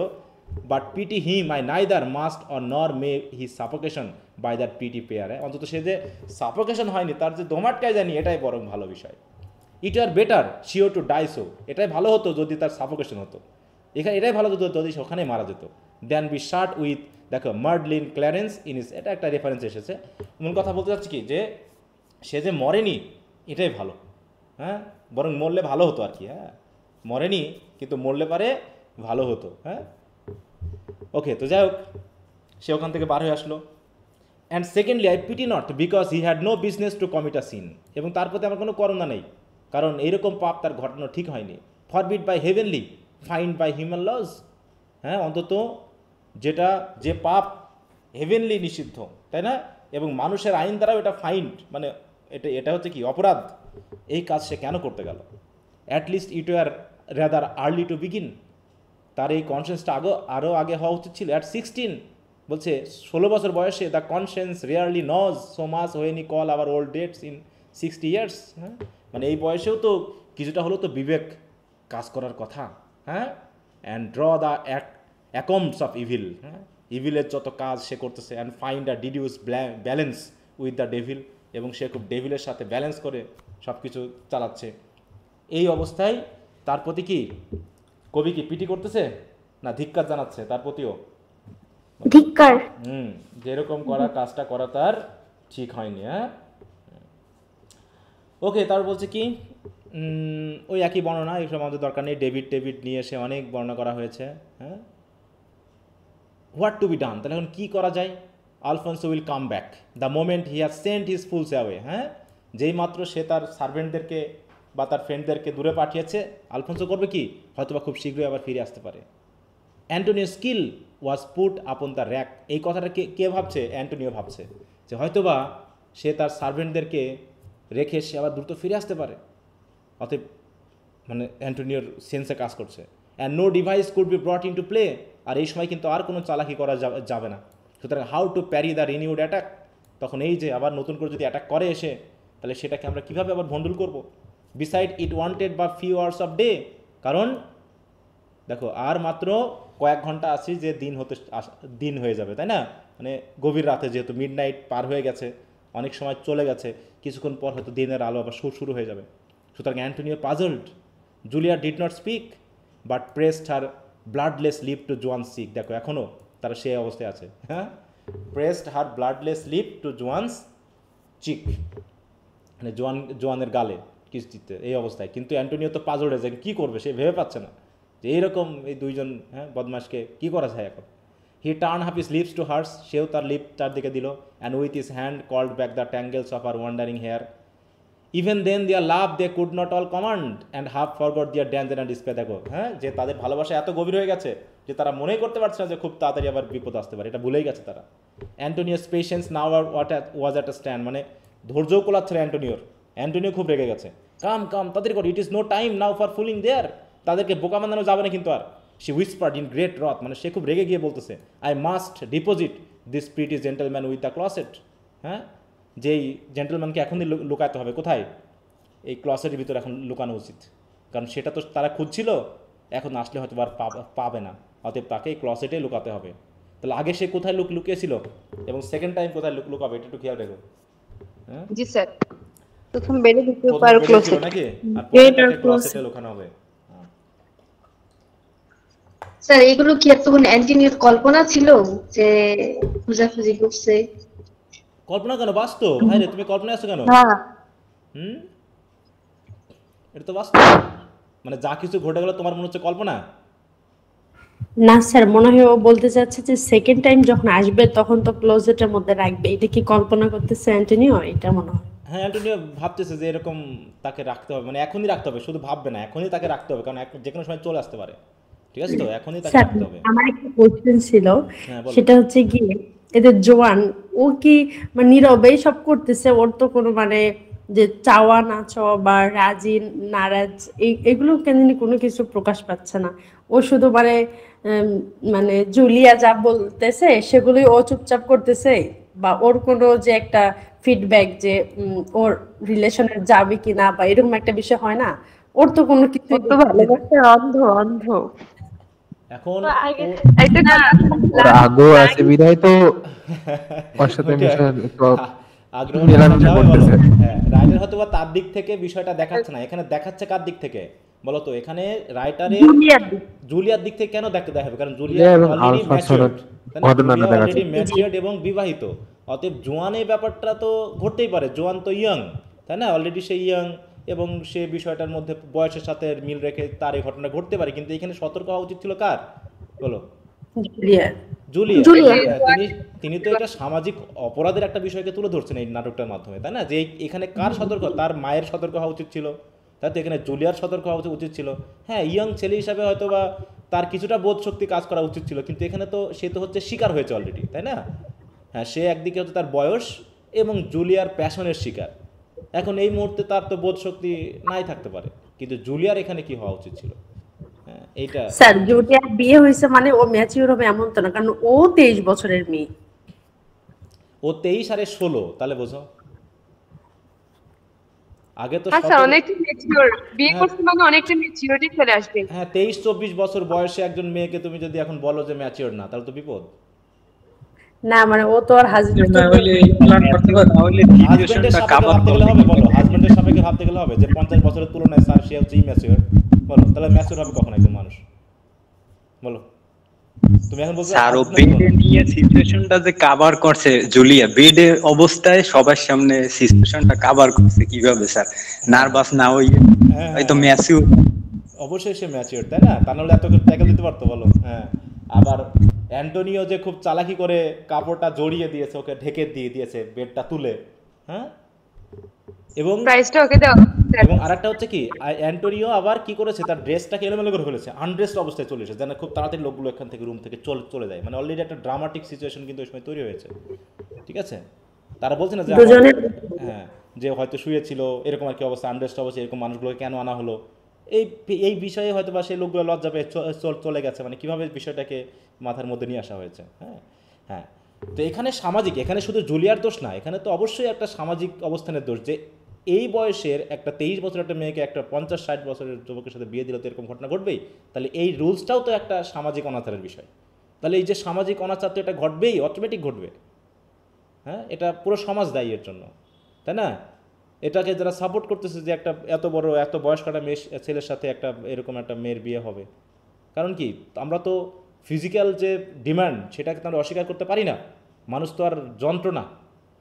But pity him I neither must or nor may he suffocation by that pretty pair, অন্তত সে যে সাফোকেশন হয়নি, তার যে দোমাটকায় জানি, এটাই বরং ভালো বিষয়। It are better sure to die so, এটাই ভালো হতো যদি তার সাফোকেশন হতো, এখানে এটাই ভালো হতো যদি সে ওখানে মারা যেত। দেন বি শার্ট উইথ, দেখো মার্ডলিন ক্ল্যারেন্স ইনিস, এটা একটা রেফারেন্স এসেছে। মূল কথা বলতে চাচ্ছি কি, যে সে যে মরেনি এটাই ভালো, হ্যাঁ, বরং মরলে ভালো হতো আর কি, হ্যাঁ, মরেনি কিন্তু মরলে পারে ভালো হতো, হ্যাঁ। ওকে, তো যাই হোক, সে ওখান থেকে বার হয়ে আসলো। And secondly I pity not because he had no business to commit a sin, এবং তার প্রতি আমার কোনো করুণা নেই, কারণ এইরকম পাপ তার ঘটানো ঠিক হয়নি। Forbid by heavenly, fined by human laws, হ্যাঁ, অন্তত যেটা যে পাপ হেভেনলি নিষিদ্ধ, তাই না, এবং মানুষের আইন দ্বারাও এটা ফাইন্ড, মানে এটা হচ্ছে কি অপরাধ, এই কাজ সে কেন করতে গেল। At least it were rather early to begin, তার এই কনসেন্সটা আরও আগে হওয়া উচিত ছিল। অ্যাট 16, বলছে 16 বছর বয়সে, the conscience rarely নজ so much when he call hour old dates in 60 years, হ্যাঁ, মানে এই বয়সেও তো কিছুটা হলেও তো বিবেক কাজ করার কথা, হ্যাঁ। And draw the accounts of evil, হ্যাঁ, ইভিলের যত কাজ সে করতেছে। And find a deduce balance with the devil, এবং সে খুব ডেভিলের সাথে ব্যালেন্স করে সব কিছু চালাচ্ছে। এই অবস্থায় তার প্রতি কি কবি কি পিটি করতেছে না ধিক্কার জানাচ্ছে তার প্রতিও? ধিক্কার। যেরকম করা কাজটা করা তার ঠিক হয়নি, হ্যাঁ। ওকে, তার বলছে কি ওই একই বর্ণনা, এই সময় আমাদের দরকার নেই, ডেভিড নিয়ে এসে অনেক বর্ণনা করা হয়েছে, হ্যাঁ। হোয়াট টু বি ডান, তাহলে এখন কী করা যায়? Alfonso will come back the moment he has sent his fools away, হ্যাঁ, যেই মাত্র সে তার সার্ভেন্টদেরকে বা তার ফ্রেন্ডদেরকে দূরে পাঠিয়েছে, আলফোন্সো করবে কি, হয়তোবা খুব শীঘ্রই আবার ফিরে আসতে পারে। Antonio skill was put upon the rack, এই কথাটা কে ভাবছে? অ্যান্টোনিও ভাবছে যে হয়তোবা সে তার সার্ভেন্টদেরকে রেখে সে আবার দ্রুত ফিরে আসতে পারে, অতএব মানে অ্যান্টোনিওর সেন্সে কাজ করছে। And no device could be brought in to play, আর এই সময় কিন্তু আর কোনো চালাকি করা যাবে না। সুতরাং how to parry the renewed attack, তখন এই যে আবার নতুন করে যদি অ্যাটাক করে এসে, তাহলে সেটাকে আমরা কীভাবে আবার ভন্ডুল করব? বিসাইড ইট ওয়ান্টেড বা ফিউ আওয়ার্স অফ ডে, কারণ দেখো আর মাত্র কয়েক ঘন্টা আছে যে দিন হয়ে যাবে, তাই না, মানে গভীর রাতে, যেহেতু মিড নাইট পার হয়ে গেছে, অনেক সময় চলে গেছে, কিছুক্ষণ পর হয়তো দিনের আলো আবার শুরু হয়ে যাবে। সুতরাং Antonio puzzled. Julia did not speak but pressed her bloodless lip to Juan cheek, দেখো এখনও তারা সেই অবস্থায় আছে, হ্যাঁ, pressed her bloodless lip to Juan's cheek, মানে জোয়ানের গালে কিস দিতে, এই অবস্থায়। কিন্তু অ্যান্টোনিও তো পাজলড হয়ে যায়, কী করবে সে ভেবে পাচ্ছে না যে এইরকম এই দুইজন, হ্যাঁ, বদমাশকে কী করা যায় এখন। He turn half his lips to hers, সেও তার লিপ তার দিকে দিল, and with his hand called back the tangles of her wandering hair. Even then their love they could not all command and half forgot their dance and display. দেখো হ্যাঁ, যে তাদের ভালোবাসা এত গভীর হয়ে গেছে যে তারা মনেই করতে পারছে না যে খুব তাড়াতাড়ি আবার বিপদ আসতে পারে, এটা ভুলেই গেছে তারা। Antonio's patience now was at a stand, মানে ধৈর্যও কোলাচ্ছে না অ্যান্টোনিও খুব রেগে গেছে। কাম কাম তাদের কর, it is no time now for fooling there, তাদেরকে বোকা বানানো যাবে না কিন্তু আর। She whispered in great wrath, মানে সে খুব রেগে গিয়ে বলতেছে, I must deposit this pretty gentleman with the closet. হ্যাঁ, যেই জেন্টলম্যানকে এখনই লুকাতে হবে, কোথায়? এই ক্লসেটের ভিতরে এখন লুকানো উচিত, কারণ সেটা তো তারা খুঁজছিল, এখন আসলে হয়তো আর পাবে না, অতএব তাকে এই ক্লসেটে লুকাতে হবে। তাহলে আগে সে কোথায় লুকিয়েছিল এবং সেকেন্ড টাইম কোথায় লুকাবে, এটা একটু খেয়াল রেখো। হ্যাঁ, জি স্যার। প্রথম বেডে ঢুকে প্রথম পার বেডে ছিল ক্লোজেট নাকি, আর বেড পরে আর তাকে ক্লসেটে লুকানো হবে। স্যার এগুলো কি আর তখন অ্যান্টিনিওর কল্পনা ছিল যে খোঁজাখুঁজি করছে? কল্পনা কেন, বাস্তব। ভাই রে, তুমি কল্পনা আছো কেন? হ্যাঁ এটা তো বাস্তব, মানে যা কিছু ঘটে গেল তোমার মনে হচ্ছে কল্পনা? না স্যার, মনে হয় ও বলতে চাচ্ছে যে সেকেন্ড টাইম যখন আসবে তখন তো ক্লোজেটের মধ্যে রাখবে, এটা কি কল্পনা করতেছে অ্যান্টনিও? এটা মনে হয়। হ্যাঁ, অ্যান্টোনিও ভাবতেছে যে এরকম তাকে রাখতে হবে, মানে এখনই রাখতে হবে, শুধু ভাববে না, এখনই তাকে রাখতে হবে, কারণ যে কোনো সময় চলে আসতে পারে। ঠিক আছে, তো এখনই তাকে স্যার রাখতে হবে। আমার একটা কোশ্চেন ছিল, হ্যাঁ, বলো। সেটা হচ্ছে কি এদের জোয়ান ও কি মানে নীরবেই সব করতেছে, ওর তো কোনো মানে যে চাওয়া না চাওয়া বা রাজি নারাজ এগুলো কেন জানি কোনো কিছু প্রকাশ পাচ্ছে না। ও শুধু মানে মানে জুলিয়া যা বলতেছে সেগুলোই ও চুপচাপ করতেছে, বা ওর কোনো যে একটা ফিডব্যাক যে ওর রিলেশনের যাবে কিনা বা এরকম একটা বিষয় হয় না, ওর তো কোনো কিছু ও তো ভালোবাসে অন্ধ অন্ধ। এখন একটা না, ওর আগ্রহ আছে বিধায় তো ওর সাথে আগ্রহ মেলামেশা করতেছে। হ্যাঁ, রাইটার হয়তো বা তার দিক থেকে বিষয়টা দেখাচ্ছে না, এখানে দেখাচ্ছে কার দিক থেকে বলো তো? এখানে রাইটারের জুলিয়ার দিক থেকে কেন দেখতে দেখাবে? কারণ জুলিয়া এবং অলরেডি আলফা ম্যাচিউরড, ঘটনাটা দেখাচ্ছে। অলরেডি ম্যাচিউরড এবং বিবাহিত, অতএব জোয়ান এই ব্যাপারটা তো ঘটতেই পারে। জোয়ান তো ইয়াং, তাই না? অলরেডি সে ইয়াং এবং সে বিষয়টার মধ্যে বয়সের সাথে মিল রেখে তার এই ঘটনা ঘটতে পারে, কিন্তু এখানে সতর্ক হওয়া উচিত ছিল কার বলো? জুলিয়া। তিনি তো এটা সামাজিক অপরাধের একটা বিষয়কে তুলে ধরছেন এই নাটকটার মাধ্যমে, তাই না? যে এখানে কার সতর্ক? তার মায়ের সতর্ক হওয়া উচিত ছিল, তাই তো? এখানে জুলিয়ার সতর্ক হওয়া উচিত ছিল। হ্যাঁ, ইয়ং ছেলে হিসাবে হয়তো বা তার কিছুটা বোধ শক্তি কাজ করা উচিত ছিল, কিন্তু এখানে তো সে তো হচ্ছে শিকার হয়েছে অলরেডি, তাই না? হ্যাঁ, সে একদিকে হচ্ছে তার বয়স এবং জুলিয়ার প্যাশনের শিকার। এখন এই মুহূর্তে তার তো বোধ শক্তি নাই থাকতে পারে, কিন্তু জুলিয়ার এখানে কি হওয়া উচিত ছিল? এইটা স্যার, জুলিয়ার বিয়ে হয়েছে মানে ও ম্যাচিউর হবে এমন তো না, কারণ ও 23 বছরের মেয়ে। ও 23 আর 16, তাহলে বোঝো। আগে তো আচ্ছা, অনেকটা ম্যাচিউর, বিয়ে করতে মানে অনেকটা ম্যাচিউরিটি চলে আসবে। হ্যাঁ, 23-24 বছর বয়সে একজন মেয়েকে তুমি যদি এখন বলো যে ম্যাচিউর না, তাহলে তো বিপদ। না মানে ও তো আর হাজবেন্ড হাজবেন্ডের সাপেক্ষে ভাবতে গেলে হবে, বলো? হাজবেন্ডের সাপেক্ষে ভাবতে গেলে হবে যে 50 বছরের তুলনায় স্যার সে হচ্ছে ইম্যাচিউর, বলো? তাহলে ম্যাচিউর হবে কখন একজন মানুষ, বলো? তুমি এখন বলছো স্যার ও বেডে নিয়ে সিচুয়েশনটা যে কভার করছে, জুলিয়া বেডে অবস্থায় সবার সামনে সিচুয়েশনটা কভার করছে কিভাবে স্যার? নার্ভাস না হইয়ে হয়তো ম্যাচিউর, অবশ্যই সে ম্যাচিউর, তাই না? তা নাহলে এত করে ট্যাকল দিতে পারতো, বলো? হ্যাঁ, আবার অ্যান্টোনিও যে খুব চালাকি করে কাপড়টা জড়িয়ে দিয়েছে, ওকে ঢেকে দিয়ে দিয়েছে বেডটা তুলে, হ্যাঁ? এবং প্রাইসটা ওকে দাও। এবং আরেকটা হচ্ছে কি, অ্যান্টোনিও আবার কি করেছে, তার ড্রেসটাকে এলোমেলো করে ফেলেছে, আনড্রেসড অবস্থায় চলে এসেছে, যেন খুব তাড়াতাড়ি লোকগুলো এখান থেকে রুম থেকে চলে যায়। মানে অলরেডি একটা ড্রামাটিক সিচুয়েশন কিন্তু ওই সময় তৈরি হয়েছে, ঠিক আছে? তারা বলছে না যে হ্যাঁ, যে হয়তো শুয়েছিল এরকম আর কি অবস্থা, আনড্রেসড অবস্থা, এরকম মানুষগুলোকে কেন আনা হলো, এই বিষয়ে হয়তো বা সেই লোকগুলো লজ্জা পেয়ে চলে গেছে, মানে কীভাবে বিষয়টাকে মাথার মধ্যে নিয়ে আসা হয়েছে। হ্যাঁ হ্যাঁ, তো এখানে সামাজিক, এখানে শুধু জুলিয়ার দোষ না, এখানে তো অবশ্যই একটা সামাজিক অবস্থানের দোষ, যে এই বয়সের একটা 23 বছরের একটা মেয়েকে একটা 50-60 বছরের যুবকের সাথে বিয়ে দিলে তো এরকম ঘটনা ঘটবেই। তাহলে এই রুলসটাও তো একটা সামাজিক অনাচারের বিষয়। তাহলে এই যে সামাজিক অনাচার তো এটা ঘটবেই, অটোমেটিক ঘটবে। হ্যাঁ, এটা পুরো সমাজ দায়ী এর জন্য, তাই না? এটাকে যারা সাপোর্ট করতেছে যে একটা এত বয়স্ক একটা ছেলের সাথে একটা এরকম একটা মেয়ের বিয়ে হবে, কারণ কি আমরা তো ফিজিক্যাল যে ডিমান্ড সেটাকে তো আমরা অস্বীকার করতে পারি না। মানুষ তো আর যন্ত্র না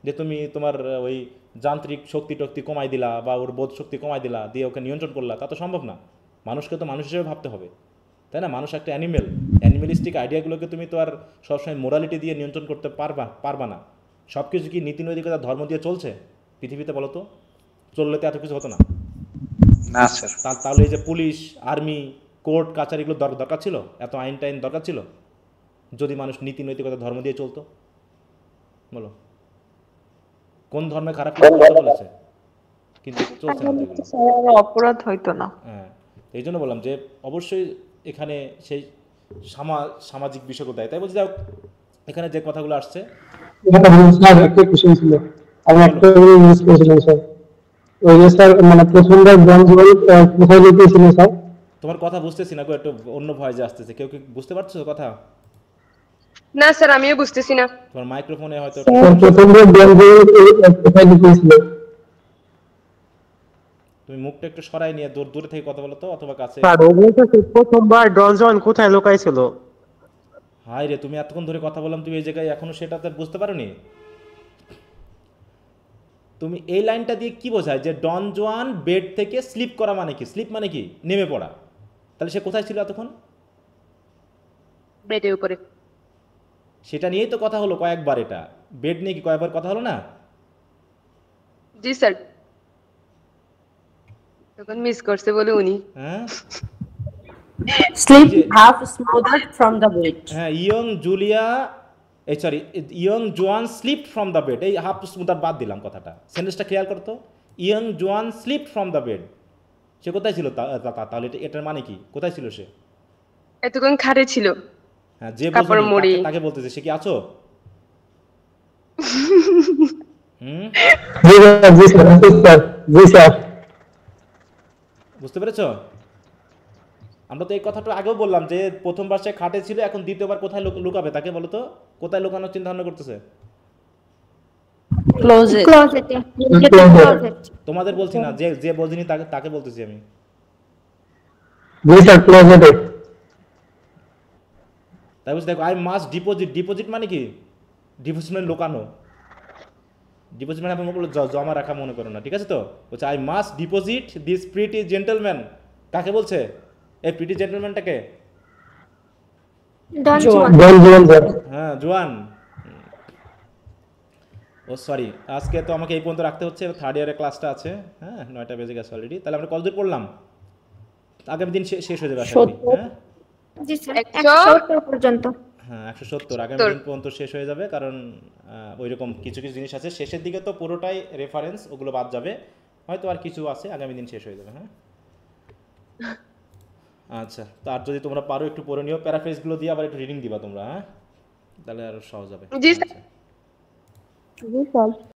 যে তুমি তোমার ওই যান্ত্রিক শক্তি টক্তি কমাই দিলা বা ওর বোধ শক্তি কমাই দিলা দিয়ে ওকে নিয়ন্ত্রণ করলা, তা তো সম্ভব না। মানুষকে তো মানুষ হিসেবে ভাবতে হবে, তাই না? মানুষ একটা অ্যানিমেল ফ্যামিলিস্টিক আইডিয়াগুলোকে তুমি তো আর সবসময় মোরালিটি দিয়ে নিয়ন্ত্রণ করতে পারবা না। সব কিছু কি নীতি নৈতিকতা ধর্ম দিয়ে চলছে পৃথিবীতে, বলো তো? চললে তো এত কিছু হতো না। না স্যার। তাহলে এই যে পুলিশ, আর্মি, কোর্ট কাছারিগুলো দরকার ছিল? এত আইন টাইন দরকার ছিল যদি মানুষ নীতি নৈতিকতা ধর্ম দিয়ে চলতো? বলো, কোন ধর্মে খারাপ কিছু করতে বলেছে? কিন্তু চলছে না তো এগুলো। অপরাধ হইতো না। হ্যাঁ, এই জন্য বললাম যে অবশ্যই এখানে সেই সামাজিক বিষয়গুলো দেয়। তাই বলছি, যাও এখানে যে কথাগুলো আসছে, স্যার একটা কোশ্চেন ছিল, আমি একটা ইউজ করেছিলাম স্যার। ওই যে স্যার মানে প্রথমবার ব্রঞ্জওয়ানি কোথায় লিখেছিল স্যার? তোমার কথা বুঝতেছি না গো, একটু অন্য ভয়েসে আসতেছে। কেউ কি বুঝতে পারছো কথা? না স্যার, আমিও বুঝতেছি না। তোমার মাইক্রোফোনে হয়তো স্যার প্রথমবার ব্রঞ্জওয়ানি কোথায় লিখেছিল? তুমি মুখটা একটু সরাই নিয়ে দূরে থেকে কথা বলো তো, অথবা কাছে। স্যার প্রথমবার ডনজন কোথায় লুকাইছিল? হাই রে, তুমি এতক্ষণ ধরে কথা বললাম, তুমি এই জায়গায় এখনো সেটাতে বুঝতে পারোনি? তুমি এই লাইনটা দিয়ে কি বোঝায় যে ডন জোয়ান বেড থেকে স্লিপ করা মানে কি? স্লিপ মানে কি? নেমে পড়া। তাহলে সে কোথায় ছিল এতক্ষণ? বেডের উপরে। সেটা নিয়েই তো কথা হলো কয়েকবার। এটা বেড নিয়ে কি কয়েকবার কথা হলো না? জি স্যার, তখন মিস করছে বলে উনি। হ্যাঁ, sleep half smoother from the bed. হ্যাঁ, ইয়ং জোয়ান স্লিপ ফ্রম দ্য বেড। এই হাফ স্মুদার বাদ দিলাম কথাটা, সেন্টেন্সটা ক্লিয়ার করতো। ইয়ং জোয়ান স্লিপ ফ্রম দ্য বেড, সে কোথায় ছিল? তাহলে এটার মানে কি? কোথায় ছিল সে? এতক্ষণ খাটে ছিল। হ্যাঁ, যে কাপড় বোঝেনি মুড়ি। তাকে বলতেছে, সে কি আছো? হুম, জি স্যার, জি স্যার, জি স্যার। বুঝতে পেরেছো? আমরা তো এই কথাটা আগেও বললাম যে প্রথমবার সে খাটে ছিল, এখন দ্বিতীয়বার কোথায় লুকাবে তাকে? বলো তো, কোথায় লুকানোর চিন্তা ভাবনা করতেছে? ক্লোজেট। ক্লোজেটে। তোমাদের বলছি না, যে বোঝেনি তাকে বলতেছি আমি। জি স্যার, ক্লোজেটে। তাই বলছি, দেখো, আই মাস্ট ডিপোজিট মানে কি? ডিপোজিট মানে লুকানো। ডিপোজিট মানে আপনি ওগুলো জমা রাখা মনে করো না, ঠিক আছে তো? বলছে I must deposit this pretty gentleman. কাকে বলছে? এই প্রিটি জেন্টলম্যানটাকে? ডন জোয়ান। জুয়ান। ব্রঞ্জওয়ান স্যার। হ্যাঁ, জোয়ান। ও সরি, আজকে তো আমাকে এই পর্যন্ত রাখতে হচ্ছে, থার্ড ইয়ারের ক্লাসটা আছে। হ্যাঁ, 9টা বেজে গেছে অলরেডি। তাহলে আমরা কতদূর পড়লাম? আগামী দিন শেষ হয়ে যাবে আশা করি। হ্যাঁ, জি স্যার, 170 পর্যন্ত। হ্যাঁ, 170 আগামী দিন পর্যন্ত শেষ হয়ে যাবে। কারণ ওইরকম কিছু কিছু জিনিস আছে, শেষের দিকে তো পুরোটাই রেফারেন্স, ওগুলো বাদ যাবে। হয়তো আর কিছু আছে, আগামী দিন শেষ হয়ে যাবে। হ্যাঁ, আচ্ছা, তার যদি তোমরা পারো একটু পড়ে নিও, প্যারাফ্রেজগুলো দিয়ে আবার একটু রিডিং দিবা তোমরা। হ্যাঁ, তাহলে আরো সহজ হবে। জি স্যার। আচ্ছা। জি স্যার।